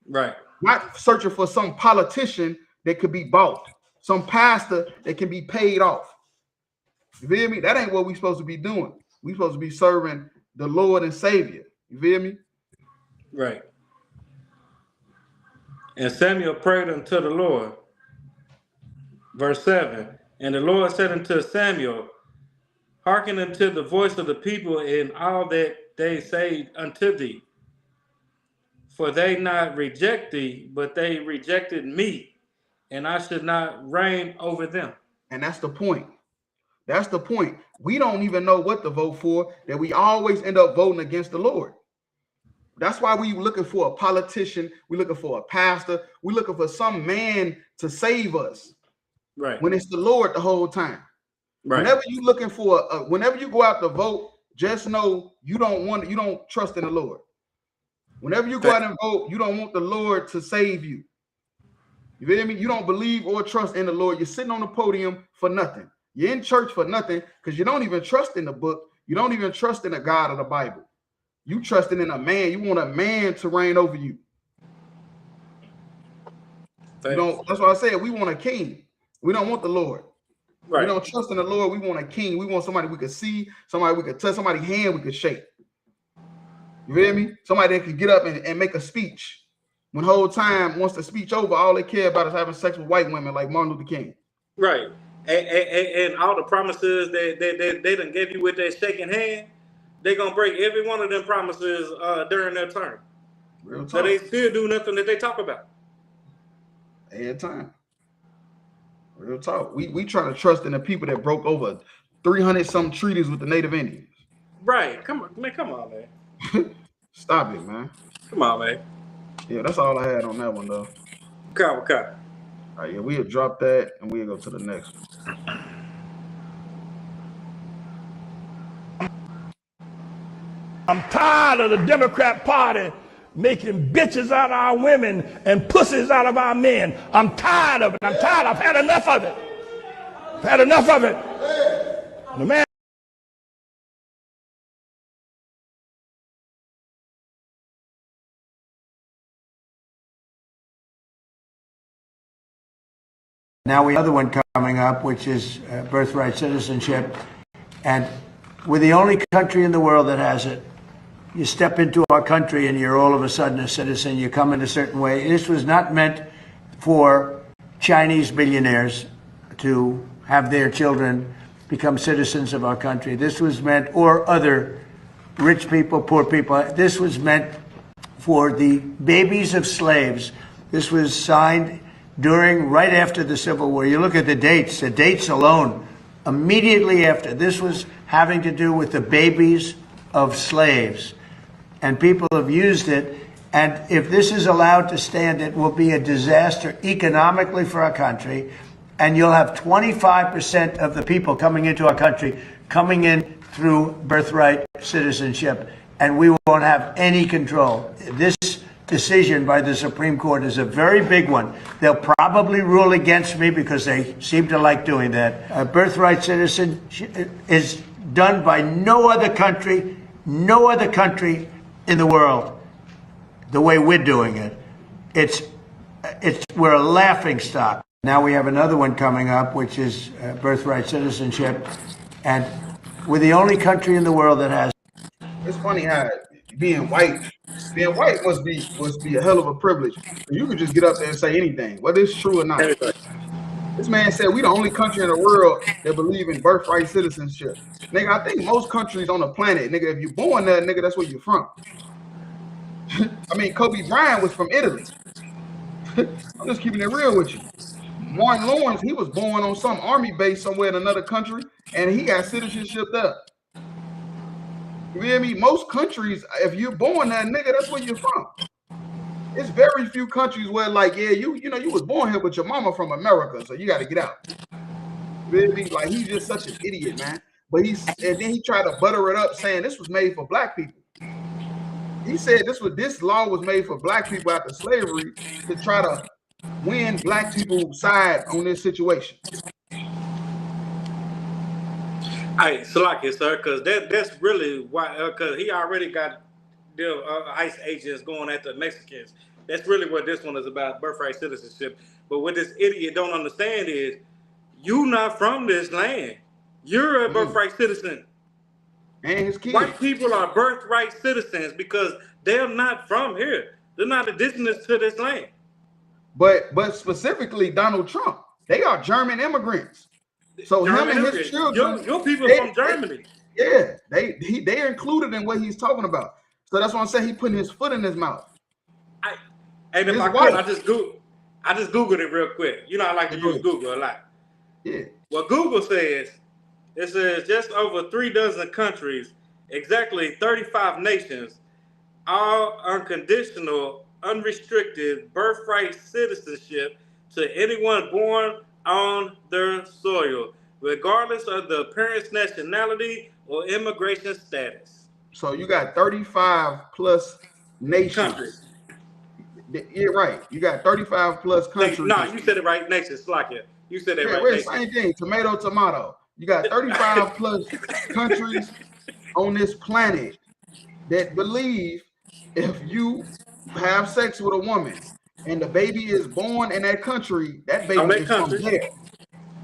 Right. Not searching for some politician that could be bought, some pastor that can be paid off. You feel me? That ain't what we're supposed to be doing. We're supposed to be serving the Lord and Savior. You feel me? Right. And Samuel prayed unto the Lord. Verse 7. And the Lord said unto Samuel, hearken unto the voice of the people in all that they say unto thee. For they not reject thee, but they rejected me, and I should not reign over them. And that's the point. That's the point. We don't even know what to vote for, that we always end up voting against the Lord. That's why we looking for a politician. We're looking for a pastor. We're looking for some man to save us. Right. When it's the Lord the whole time. Right. Whenever you're looking for, whenever you go out to vote, just know you don't trust in the Lord. Whenever you go out and vote, you don't want the Lord to save you. You feel me? You don't believe or trust in the Lord. You're sitting on the podium for nothing. You're in church for nothing because you don't even trust in the book. You don't even trust in the God of the Bible. You trusting in a man. You want a man to reign over you. You know, that's why I said we want a king. We don't want the Lord. Right. We don't trust in the Lord. We want a king. We want somebody we could see, somebody we could touch, somebody's hand we could shake. You feel me? Somebody that could get up and make a speech. When the whole time, once the speech over, all they care about is having sex with white women like Martin Luther King. Right. And all the promises that they done gave you with that shaking hand, they're going to break every one of them promises during their term. Real talk. So they still do nothing that they talk about. Every time. Real talk. We trying to trust in the people that broke over 300 some treaties with the Native Indians. Right. Come on, man. Stop it, man. Come on, man. Yeah, that's all I had on that one, though. Okay. All right, yeah, we'll drop that and we'll go to the next one. I'm tired of the Democrat Party making bitches out of our women and pussies out of our men. I'm tired of it. I've had enough of it. The man. Now we have another one coming up, which is birthright citizenship. And we're the only country in the world that has it. You step into our country and you're all of a sudden a citizen. You come in a certain way. This was not meant for Chinese billionaires to have their children become citizens of our country. This was meant, or other rich people, poor people. This was meant for the babies of slaves. This was signed right after the Civil War. You look at the dates alone, immediately after. This was having to do with the babies of slaves. And people have used it. And if this is allowed to stand, it will be a disaster economically for our country. And you'll have 25% of the people coming into our country coming in through birthright citizenship. And we won't have any control. This decision by the Supreme Court is a very big one. They'll probably rule against me because they seem to like doing that. Birthright citizen is done by no other country in the world the way we're doing it. We're a laughing stock. Now we have another one coming up, which is birthright citizenship, and we're the only country in the world that has. It's funny how being white must be a hell of a privilege. You can just get up there and say anything, whether it's true or not. This man said we the only country in the world that believe in birthright citizenship. Nigga, I think most countries on the planet, nigga, if you're born there, nigga, that's where you're from. I mean, Kobe Bryant was from Italy. I'm just keeping it real with you. Martin Lawrence, he was born on some army base somewhere in another country, and he got citizenship there. You hear me? Most countries, if you're born there, nigga, that's where you're from. It's very few countries where, like, yeah, you know, you was born here, but your mama from America, so you got to get out. You hear me? Like, he's just such an idiot, man. But and then he tried to butter it up, saying this was made for black people. He said this law was made for black people after slavery to try to win black people's side on this situation. Hey, Salaki, sir, because that's really why, because he already got the ICE agents going after Mexicans. That's really what this one is about, birthright citizenship. But what this idiot don't understand is, you not from this land. You're a birthright citizen. And his kids. White people are birthright citizens because they're not from here. They're not indigenous to this land. But specifically Donald Trump, they are German immigrants. So German him and his children, your people from Germany. They're included in what he's talking about. So that's why I'm saying he putting his foot in his mouth. And if I could, I just Googled it real quick. You know, I like to use Google a lot. Yeah. What Google says, it says just over 36 countries, exactly 35 nations, all unconditional, unrestricted birthright citizenship to anyone born on their soil, regardless of the parent's nationality or immigration status. So you got 35 plus nations. Countries. Yeah, right. You got 35 plus countries. No, you said it right. Nations, like it. You said it right. We're the same thing. Tomato. You got 35 plus countries on this planet that believe if you have sex with a woman and the baby is born in that country, that baby is from there.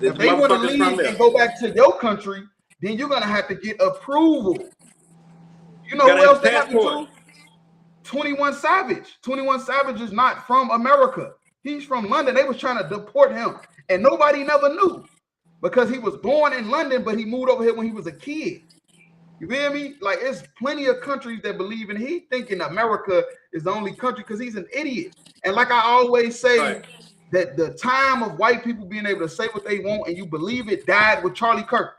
If they want to leave and go back to your country, then you're gonna have to get approval. You know who else they have to do? 21 Savage. 21 Savage is not from America. He's from London. They was trying to deport him, and nobody never knew because he was born in London, but he moved over here when he was a kid. You feel me? Like, it's plenty of countries that believe in. He thinking America is the only country because he's an idiot. And like I always say, that the time of white people being able to say what they want and you believe it died with Charlie Kirk.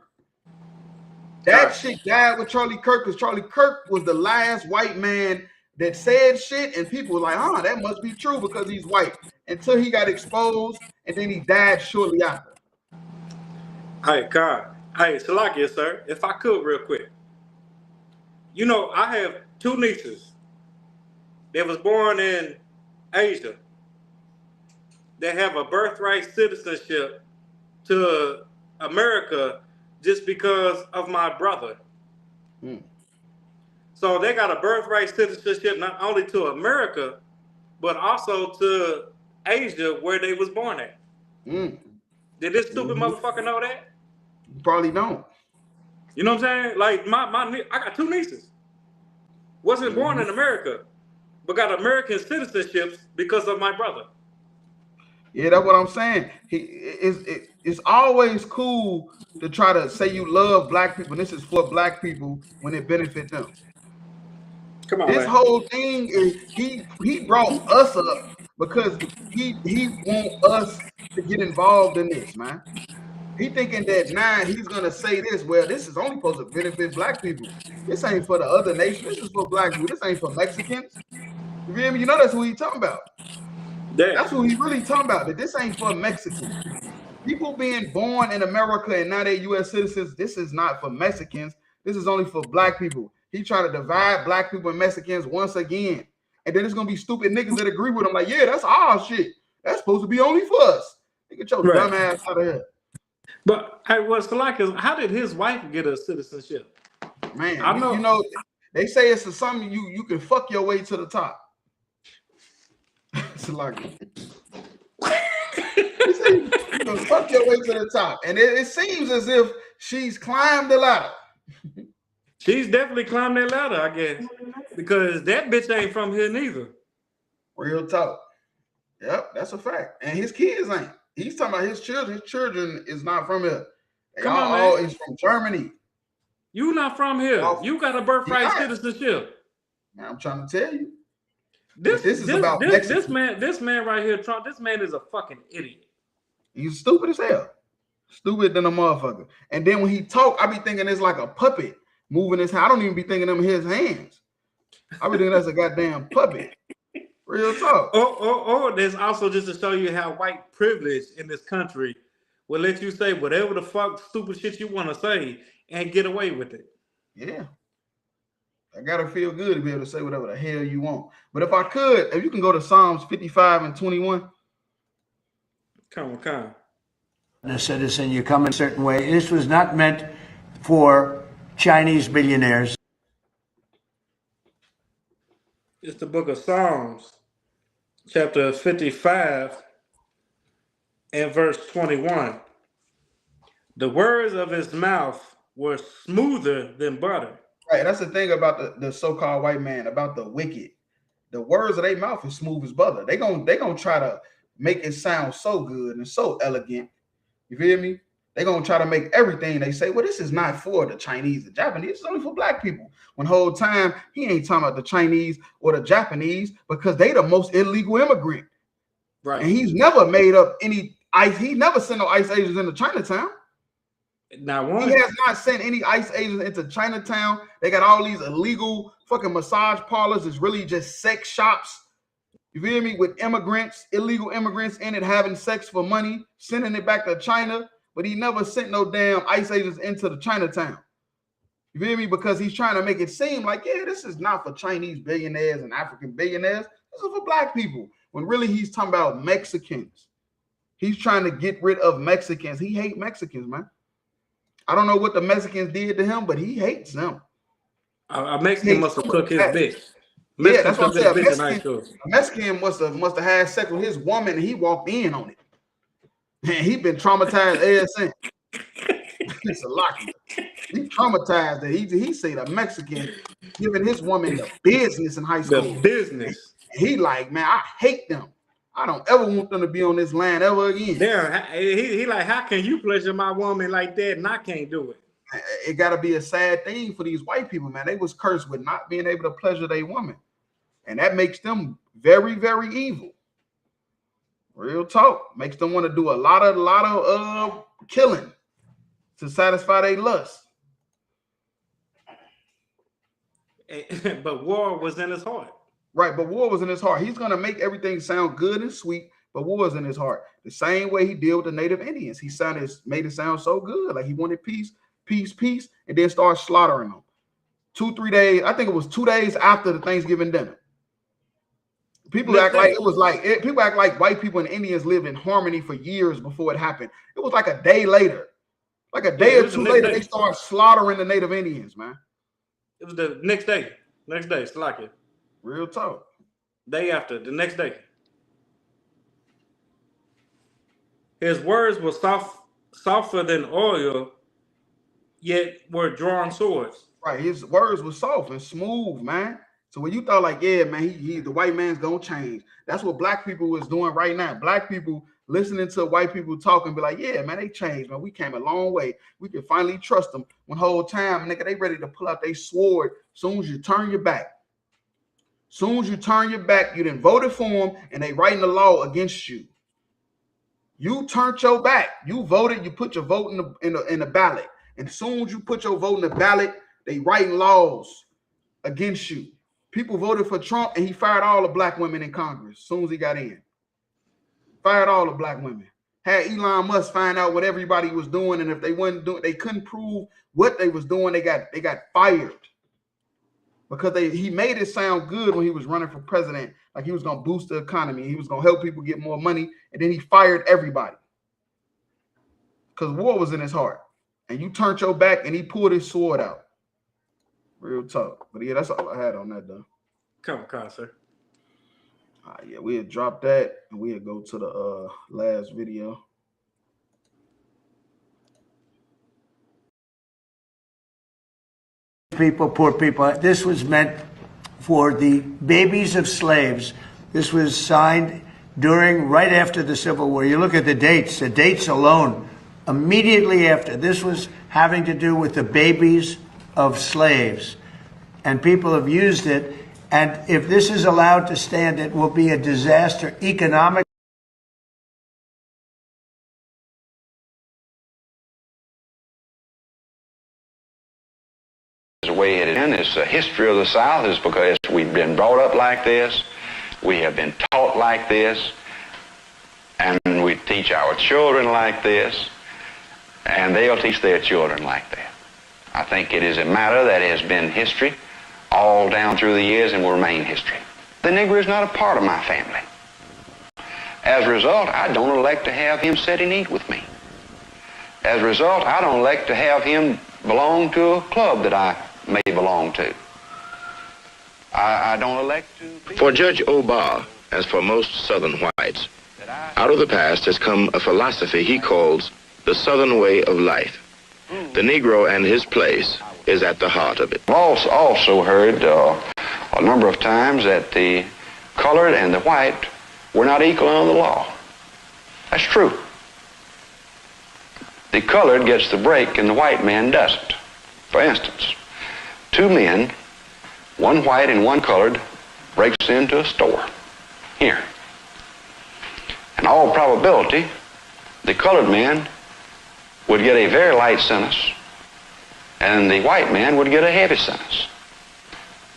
That shit died with Charlie Kirk because Charlie Kirk was the last white man that said shit, and people were like, "Huh, that must be true because he's white." Until he got exposed, and then he died shortly after. Hey, God. Hey, Salakia, sir, if I could real quick. You know, I have 2 nieces that was born in Asia. They have a birthright citizenship to America just because of my brother. So they got a birthright citizenship not only to America, but also to Asia where they was born at. Did this stupid motherfucker know that? Probably don't. You know what I'm saying? Like I got 2 nieces. Wasn't born in America, but got American citizenships because of my brother. Yeah, that's what I'm saying. It's always cool to try to say you love black people. This is for black people when it benefits them. Come on, this man. whole thing is he brought us up because he want us to get involved in this, man. He thinking that now he's gonna say this. Well, this is only supposed to benefit black people. This ain't for the other nation. This is for black people. This ain't for Mexicans. You feel me? You know that's who he talking about. Yeah. That's what he really talking about. That this ain't for Mexicans. People being born in America and now they're U.S. citizens. This is not for Mexicans. This is only for black people. He trying to divide black people and Mexicans once again. And then it's gonna be stupid niggas that agree with him, like, yeah, that's our shit. That's supposed to be only for us. Get your dumb ass out of here. But I was like, how did his wife get a citizenship? Man, you know, they say it's something you can fuck your way to the top. It's like they say you can fuck your way to the top, and it seems as if she's climbed the ladder. She's definitely climbed that ladder, I guess, because that bitch ain't from here neither. Real talk. Yep, that's a fact. And his kids ain't. He's talking about his children. His children is not from here. Come on, man. It's from Germany. You not from here. You got a birthright citizenship. Man, I'm trying to tell you. This is about this man right here, Trump. This man is a fucking idiot. He's stupid as hell. Stupid than a motherfucker. And then when he talk, I be thinking it's like a puppet moving his hand. I don't even be thinking them his hands. I be thinking that's a goddamn puppet. Real talk. Or there's also just to show you how white privilege in this country will let you say whatever the fuck stupid shit you want to say and get away with it. Yeah. I gotta feel good to be able to say whatever the hell you want. But if you can go to Psalms 55 and 21. Come on. A citizen, you come in a certain way. This was not meant for Chinese billionaires. It's the book of Psalms, chapter 55 and verse 21. The words of his mouth were smoother than butter. Right, that's the thing about the so-called white man, about the wicked. The words of their mouth is smooth as butter. They gonna try to make it sound so good and so elegant. You feel me? They're gonna try to make everything they say, well, this is not for the Chinese, the Japanese, it's only for black people. When the whole time he ain't talking about the Chinese or the Japanese because they the most illegal immigrant. Right. And he's never made up any ICE, he never sent no ICE agents into Chinatown. Now he has not sent any ICE agents into Chinatown. They got all these illegal fucking massage parlors. It's really just sex shops. You feel me? With immigrants, illegal immigrants in it having sex for money, sending it back to China. But he never sent no damn ICE agents into the Chinatown. You feel me? Because he's trying to make it seem like, yeah, this is not for Chinese billionaires and African billionaires. This is for black people. When really he's talking about Mexicans. He's trying to get rid of Mexicans. He hates Mexicans, man. I don't know what the Mexicans did to him, but he hates them. A Mexican must have took his bitch. Yeah, that's what I'm saying. A Mexican must have had sex with his woman and he walked in on it. Man, he been traumatized ever since. It's a lot. He traumatized that he said a Mexican giving his woman the business in high school. The business. He like, man, I hate them. I don't ever want them to be on this land ever again. There, he like, how can you pleasure my woman like that and I can't do it? It got to be a sad thing for these white people, man. They was cursed with not being able to pleasure their woman. And that makes them very, very evil. Real talk. Makes them want to do a lot of killing to satisfy their lust. But war was in his heart. Right, but war was in his heart. He's going to make everything sound good and sweet, but war was in his heart. The same way he dealt with the Native Indians. He made it sound so good. Like he wanted peace, and then started slaughtering them. 2-3 days, I think it was 2 days after the Thanksgiving dinner. People act like white people and Indians lived in harmony for years before it happened. It was like a day later. Like a day or two later, they started slaughtering the Native Indians, man. It was the next day. It's like it. Real talk. Day after, the next day. His words were softer than oil, yet were drawn swords. Right, his words were soft and smooth, man. So when you thought like, yeah, man, he the white man's gonna change. That's what black people is doing right now. Black people listening to white people talk and be like, yeah, man, they changed, man. We came a long way. We can finally trust them. When whole time, nigga, they ready to pull out their sword soon as you turn your back. Soon as you turn your back, you done voted for them and they writing the law against you. You turned your back. You voted, you put your vote in the ballot. And as soon as you put your vote in the ballot, they writing laws against you. People voted for Trump and he fired all the black women in Congress as soon as he got in. Fired all the black women. Had Elon Musk find out what everybody was doing, and if they wasn't doing, they couldn't prove what they was doing, they got fired. because he made it sound good when he was running for president, like he was going to boost the economy, he was going to help people get more money, and then he fired everybody because war was in his heart. And you turned your back, and he pulled his sword out. Real talk. But yeah, that's all I had on that, though. Come on, sir. Yeah, we'll drop that, and we'll go to the last video. People, poor people. This was meant for the babies of slaves. This was signed right after the Civil War. You look at the dates alone, immediately after. This was having to do with the babies of slaves. And people have used it. And if this is allowed to stand, it will be a disaster economic. The way it is the history of the South is because we've been brought up like this, we have been taught like this, and we teach our children like this, and they'll teach their children like that. I think it is a matter that has been history all down through the years and will remain history. The Negro is not a part of my family. As a result, I don't elect to have him sit and eat with me. As a result, I don't elect to have him belong to a club that I may belong to. I don't elect to... For Judge Oba, as for most Southern whites, out of the past has come a philosophy he calls the Southern way of life. The Negro and his place is at the heart of it. I've also heard a number of times that the colored and the white were not equal under the law. That's true. The colored gets the break and the white man doesn't. For instance, two men, one white and one colored, breaks into a store here. In all probability, the colored man would get a very light sentence and the white man would get a heavy sentence.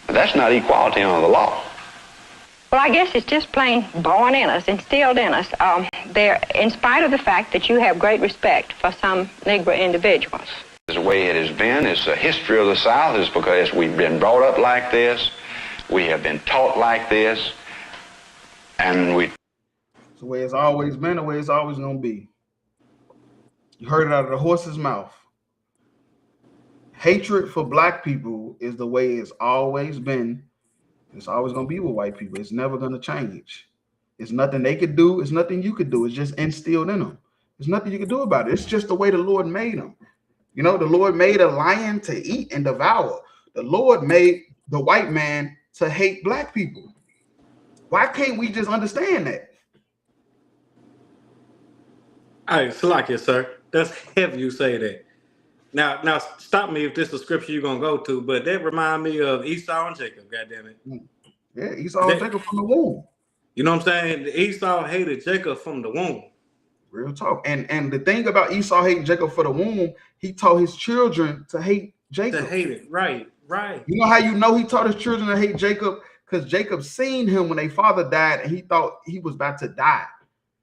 But that's not equality under the law. Well, I guess it's just plain born in us, instilled in us. In spite of the fact that you have great respect for some Negro individuals. The way it has been, it's the history of the South is because we've been brought up like this, we have been taught like this, and it's the way it's always been, the way it's always going to be. You heard it out of the horse's mouth. Hatred for black people is the way it's always been. It's always going to be with white people. It's never going to change. It's nothing they could do. It's nothing you could do. It's just instilled in them. There's nothing you can do about it. It's just the way the Lord made them. You know, the Lord made a lion to eat and devour. The Lord made the white man to hate black people. Why can't we just understand that? Hey, Salakia, sir. That's heavy you say that. Now, stop me if this is a scripture you're gonna go to, but that remind me of Esau and Jacob. Goddamn it. Yeah, Esau and Jacob from the womb. You know what I'm saying? Esau hated Jacob from the womb. Real talk. And the thing about Esau hating Jacob for the womb, he taught his children to hate Jacob. To hate it. Right. You know how you know he taught his children to hate Jacob? Because Jacob seen him when their father died and he thought he was about to die.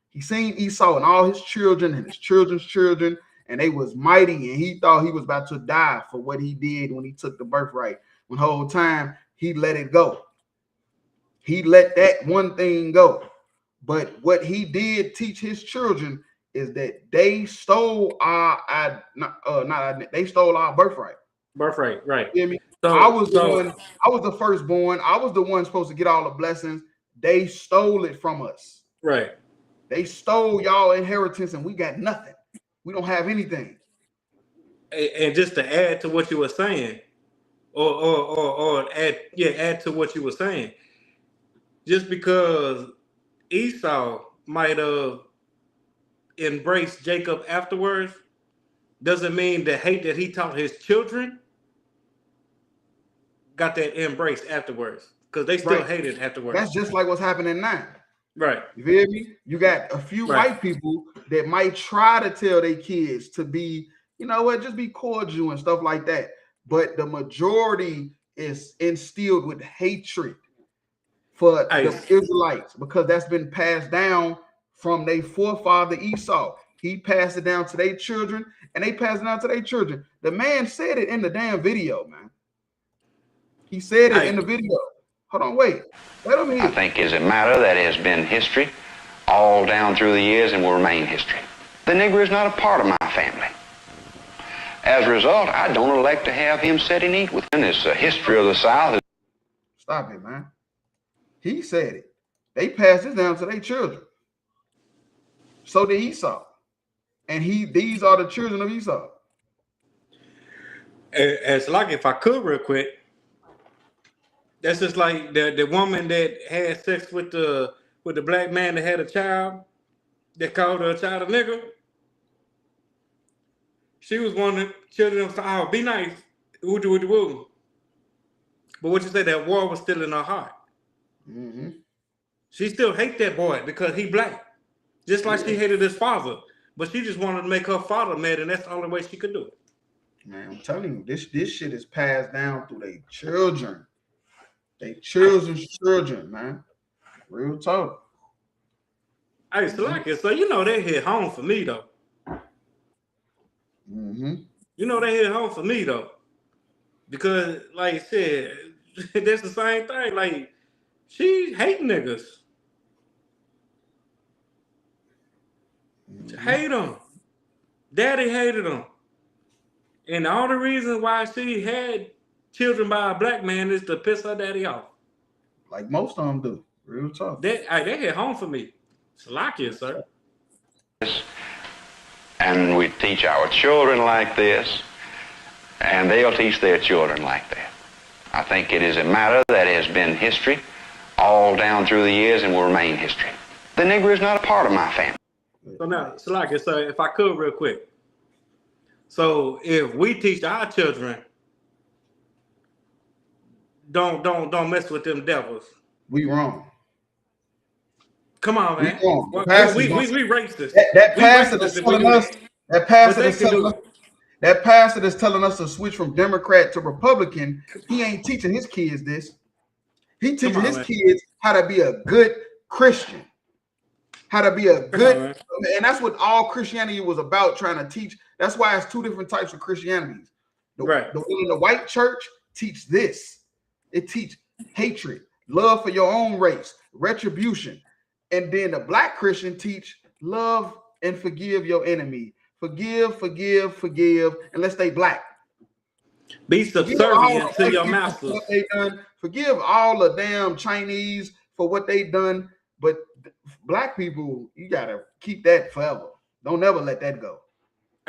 He seen Esau and all his children and his children's children, and they was mighty, and he thought he was about to die for what he did when he took the birthright. When the whole time he let it go. He let that one thing go. But what he did teach his children is that they stole our birthright. Birthright, right. You hear me? So I was the firstborn. I was the one supposed to get all the blessings. They stole it from us. Right. They stole y'all inheritance and we got nothing. We don't have anything. And just to add to what you were saying, or add to what you were saying, just because Esau might have embraced Jacob afterwards doesn't mean the hate that he taught his children got that embraced afterwards, because they still hated afterwards. That's just like what's happening now. Right. You feel me? You got a few white people that might try to tell their kids to be, you know what, just be cordial and stuff like that. But the majority is instilled with hatred for the Israelites, because that's been passed down from their forefather Esau. He passed it down to their children, and they passed it down to their children. The man said it in the damn video, man. He said it in the video. Hold on, wait. Let him hear. I think is a matter that has been history all down through the years and will remain history. The Negro is not a part of my family. As a result, I don't elect to have him sit and eat with me. It's a history of the South. Stop it, man. He said it. They passed this down to their children. So did Esau. And these are the children of Esau. It's like, if I could real quick, that's just like the woman that had sex with the black man that had a child, that called her a child a nigger. She was one of the children of, oh, be nice, woo. But what you say, that war was still in her heart. Mm-hmm. She still hate that boy because he black, just like she hated his father. But she just wanted to make her father mad, and that's the only way she could do it. Man, I'm telling you, this shit is passed down through their children. They children's children, man. Real talk. I used to like it. So you know they hit home for me though. Mm-hmm. You know they hit home for me though. Because like I said, that's the same thing. Like, she hate niggas. She hate them. Daddy hated them. And the only reason why she had children by a black man is to piss her daddy off. Like most of them do. Real talk. They hit home for me. Salakia, sir. And we teach our children like this, and they'll teach their children like that. I think it is a matter that has been history all down through the years and will remain history. The Negro is not a part of my family. So now, Salakia, so if I could real quick. So if we teach our children, don't mess with them devils. We wrong. Come on, man. We racist. That pastor that's telling us. That pastor that's telling us to switch from Democrat to Republican. He ain't teaching his kids this. He teaching his kids how to be a good Christian, how to be a good, and that's what all Christianity was about, trying to teach. That's why it's two different types of Christianities. The one in the white church teach this. It teach hatred, love for your own race, retribution. And then the black Christian teach love and forgive your enemy. Forgive, unless they black. Be subservient to your masters. Forgive all the damn Chinese for what they done. But black people, you gotta keep that forever. Don't ever let that go.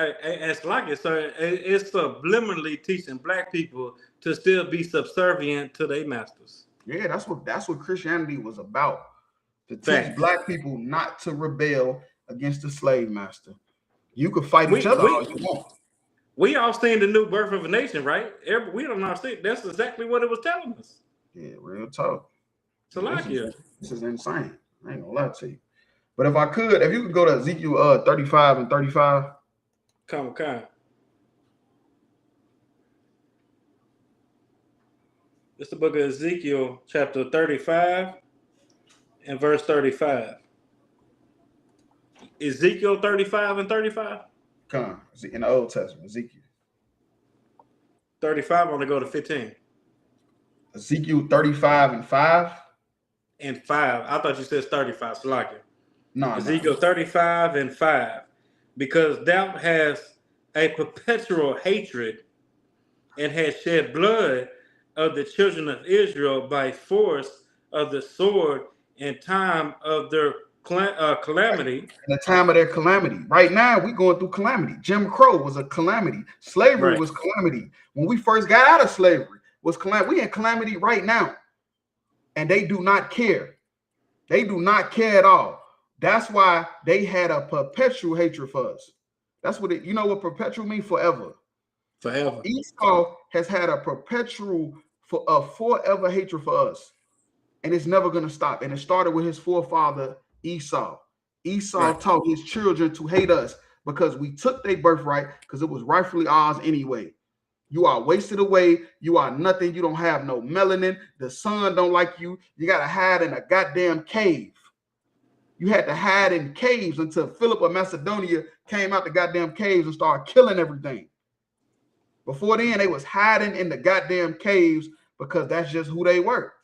It's like it, sir. It's subliminally teaching black people to still be subservient to their masters. Yeah, that's what Christianity was about. To teach black people not to rebel against the slave master. You could fight each other all you want. We all seen the new birth of a nation, right? We don't know. That's exactly what it was telling us. Yeah, real talk. Salakia. This is insane. I ain't gonna lie to you. But if you could go to Ezekiel 35 and 35. Come. It's the book of Ezekiel, chapter 35 and verse 35. Ezekiel 35 and 35? Come. In the Old Testament, Ezekiel. 35, I want to go to 15. Ezekiel 35 and 5? And 5. I thought you said 35, Salakia. No. Ezekiel 35 and 5. Because thou hast a perpetual hatred and hast shed blood of the children of Israel by force of the sword in time of their calamity. In the time of their calamity. Right now, we're going through calamity. Jim Crow was a calamity. Slavery was calamity. When we first got out of slavery, was calamity. We in calamity right now. And they do not care. They do not care at all. That's why they had a perpetual hatred for us. That's what you know what perpetual means? Forever. Forever. Esau has had a perpetual forever hatred for us. And it's never going to stop. And it started with his forefather, Esau. Esau taught his children to hate us because we took their birthright because it was rightfully ours anyway. You are wasted away. You are nothing. You don't have no melanin. The sun don't like you. You got to hide in a goddamn cave. You had to hide in caves until Philip of Macedonia came out the goddamn caves and started killing everything. Before then, they was hiding in the goddamn caves because that's just who they were.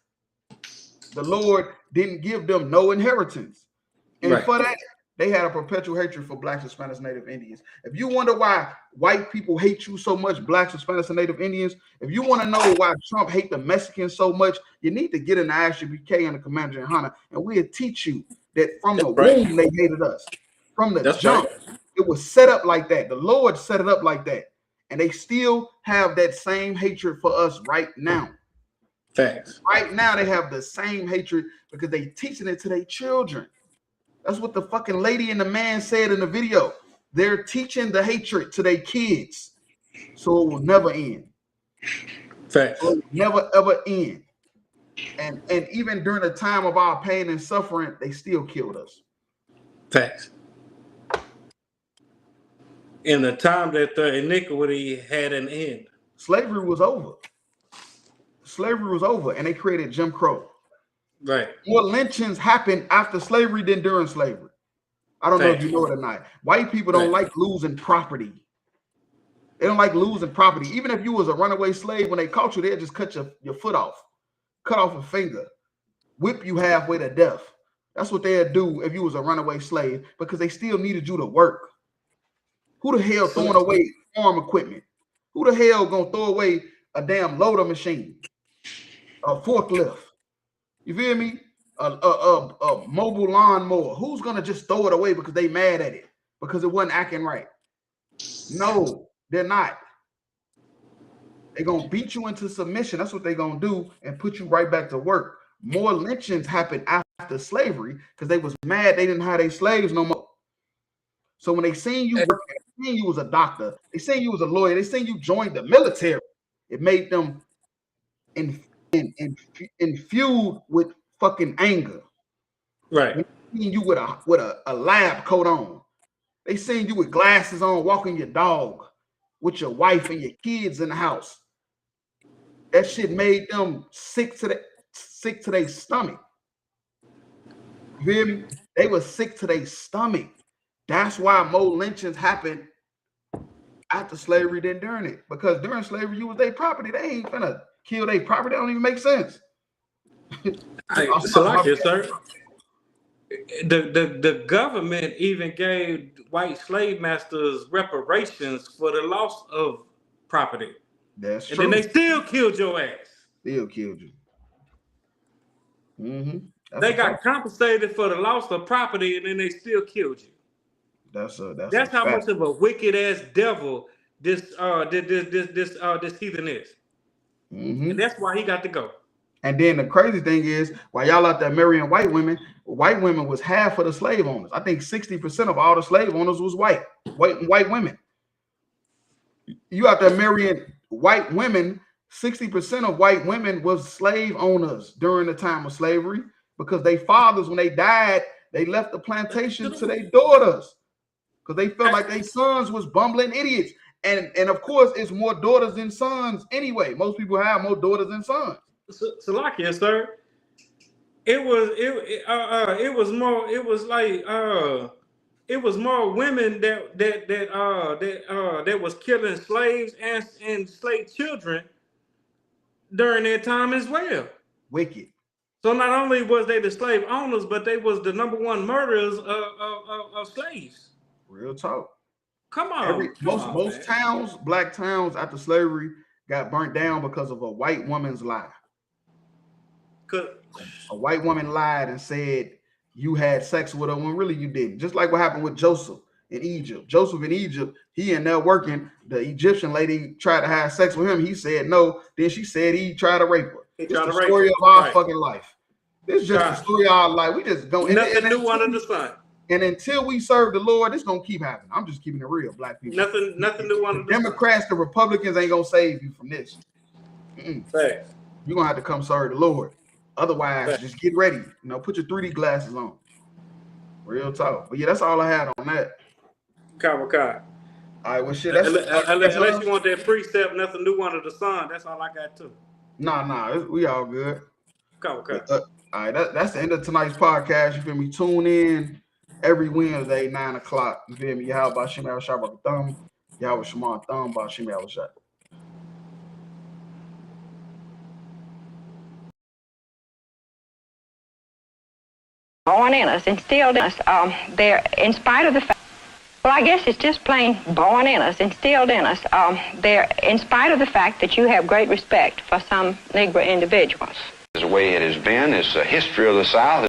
The Lord didn't give them no inheritance. And for that, they had a perpetual hatred for blacks, Hispanics, Native Indians. If you wonder why white people hate you so much, blacks, Hispanics, and Native Indians, if you want to know why Trump hate the Mexicans so much, you need to get in the ISUBK and the Commander and Hunter, and we'll teach you that from the womb they hated us. From the jump, it was set up like that. The Lord set it up like that. And they still have that same hatred for us right now. Facts. Right now, they have the same hatred because they teaching it to their children. That's what the fucking lady and the man said in the video. They're teaching the hatred to their kids, so it will never end. Facts. So it will never ever end. And even during the time of our pain and suffering, they still killed us. Facts. In the time that the iniquity had an end, slavery was over. Slavery was over, and they created Jim Crow. Right. More lynchings happened after slavery than during slavery. I don't know if you know it or not. White people don't like losing property. They don't like losing property. Even if you was a runaway slave, when they caught you, they'd just cut your foot off, cut off a finger, whip you halfway to death. That's what they'd do if you was a runaway slave, because they still needed you to work. Who the hell throwing away farm equipment? Who the hell gonna throw away a damn loader machine, a forklift? You feel me? A mobile lawnmower. Who's gonna just throw it away because they mad at it because it wasn't acting right? No, they're not. They're gonna beat you into submission. That's what they're gonna do, and put you right back to work. More lynchings happened after slavery because they was mad they didn't have their slaves no more. So when they seen you work, they seen you was a doctor, they seen you was a lawyer, they seen you joined the military, it made them infused with fucking anger. Right. When they seen you with a lab coat on, they seen you with glasses on, walking your dog, with your wife and your kids in the house. That shit made them sick to their stomach. You hear me? They were sick to their stomach. That's why more lynchings happened after slavery than during it. Because during slavery, you was their property. They ain't gonna kill their property. That don't even make sense. Salakia, sir. The government even gave white slave masters reparations for the loss of property. That's true. true. And then they still killed your ass. Still killed you. They got compensated for the loss of property, and then they still killed you. That's how much of a wicked ass devil this heathen is. And that's why he got to go. And then the crazy thing is, while y'all out there marrying white women was half of the slave owners. I think 60% of all the slave owners was white women. You out there marrying white women, 60% of white women was slave owners during the time of slavery, because their fathers, when they died, they left the plantation to their daughters because they felt like their sons was bumbling idiots. And of course, it's more daughters than sons anyway. Most people have more daughters than sons. Salakia, sir. It was more women that was killing slaves and slave children during their time as well. Wicked. So not only was they the slave owners, but they was the #1 murderers of slaves. Real talk. Come on. Most towns, black towns after slavery, got burnt down because of a white woman's lie. A white woman lied and said you had sex with her when really you didn't. Just like what happened with Joseph in Egypt. Joseph in Egypt, he in there working. The Egyptian lady tried to have sex with him. He said no. Then she said he tried to rape her. It's the story of our fucking life. This is just the story of our life. We just go. Nothing new under the sun. And until we serve the Lord, it's gonna keep happening. I'm just keeping it real, black people. Nothing new under the sun. Democrats, the Republicans ain't gonna save you from this. Facts. You're gonna have to come serve the Lord. Otherwise, just get ready. Put your 3D glasses on. Real talk. But yeah, that's all I had on that. Kawaka. All right, well, shit. Unless you want that precept, nothing new under the sun. That's all I got too. Nah, we all good. Kawaka. All right, that's the end of tonight's podcast. You feel me? Tune in every Wednesday, 9 o'clock. You feel me? How about Shimmy Al-Shabbat Thumb? Y'all with Shimon Thumb, about Shimmy Al-Shabbat. 'Cause I'm gonna born in us, instilled in us. They're, in spite of the fact, well, I guess it's just plain born in us, instilled in us. They're, in spite of the fact that you have great respect for some Negro individuals. The way it has been, it's a history of the South.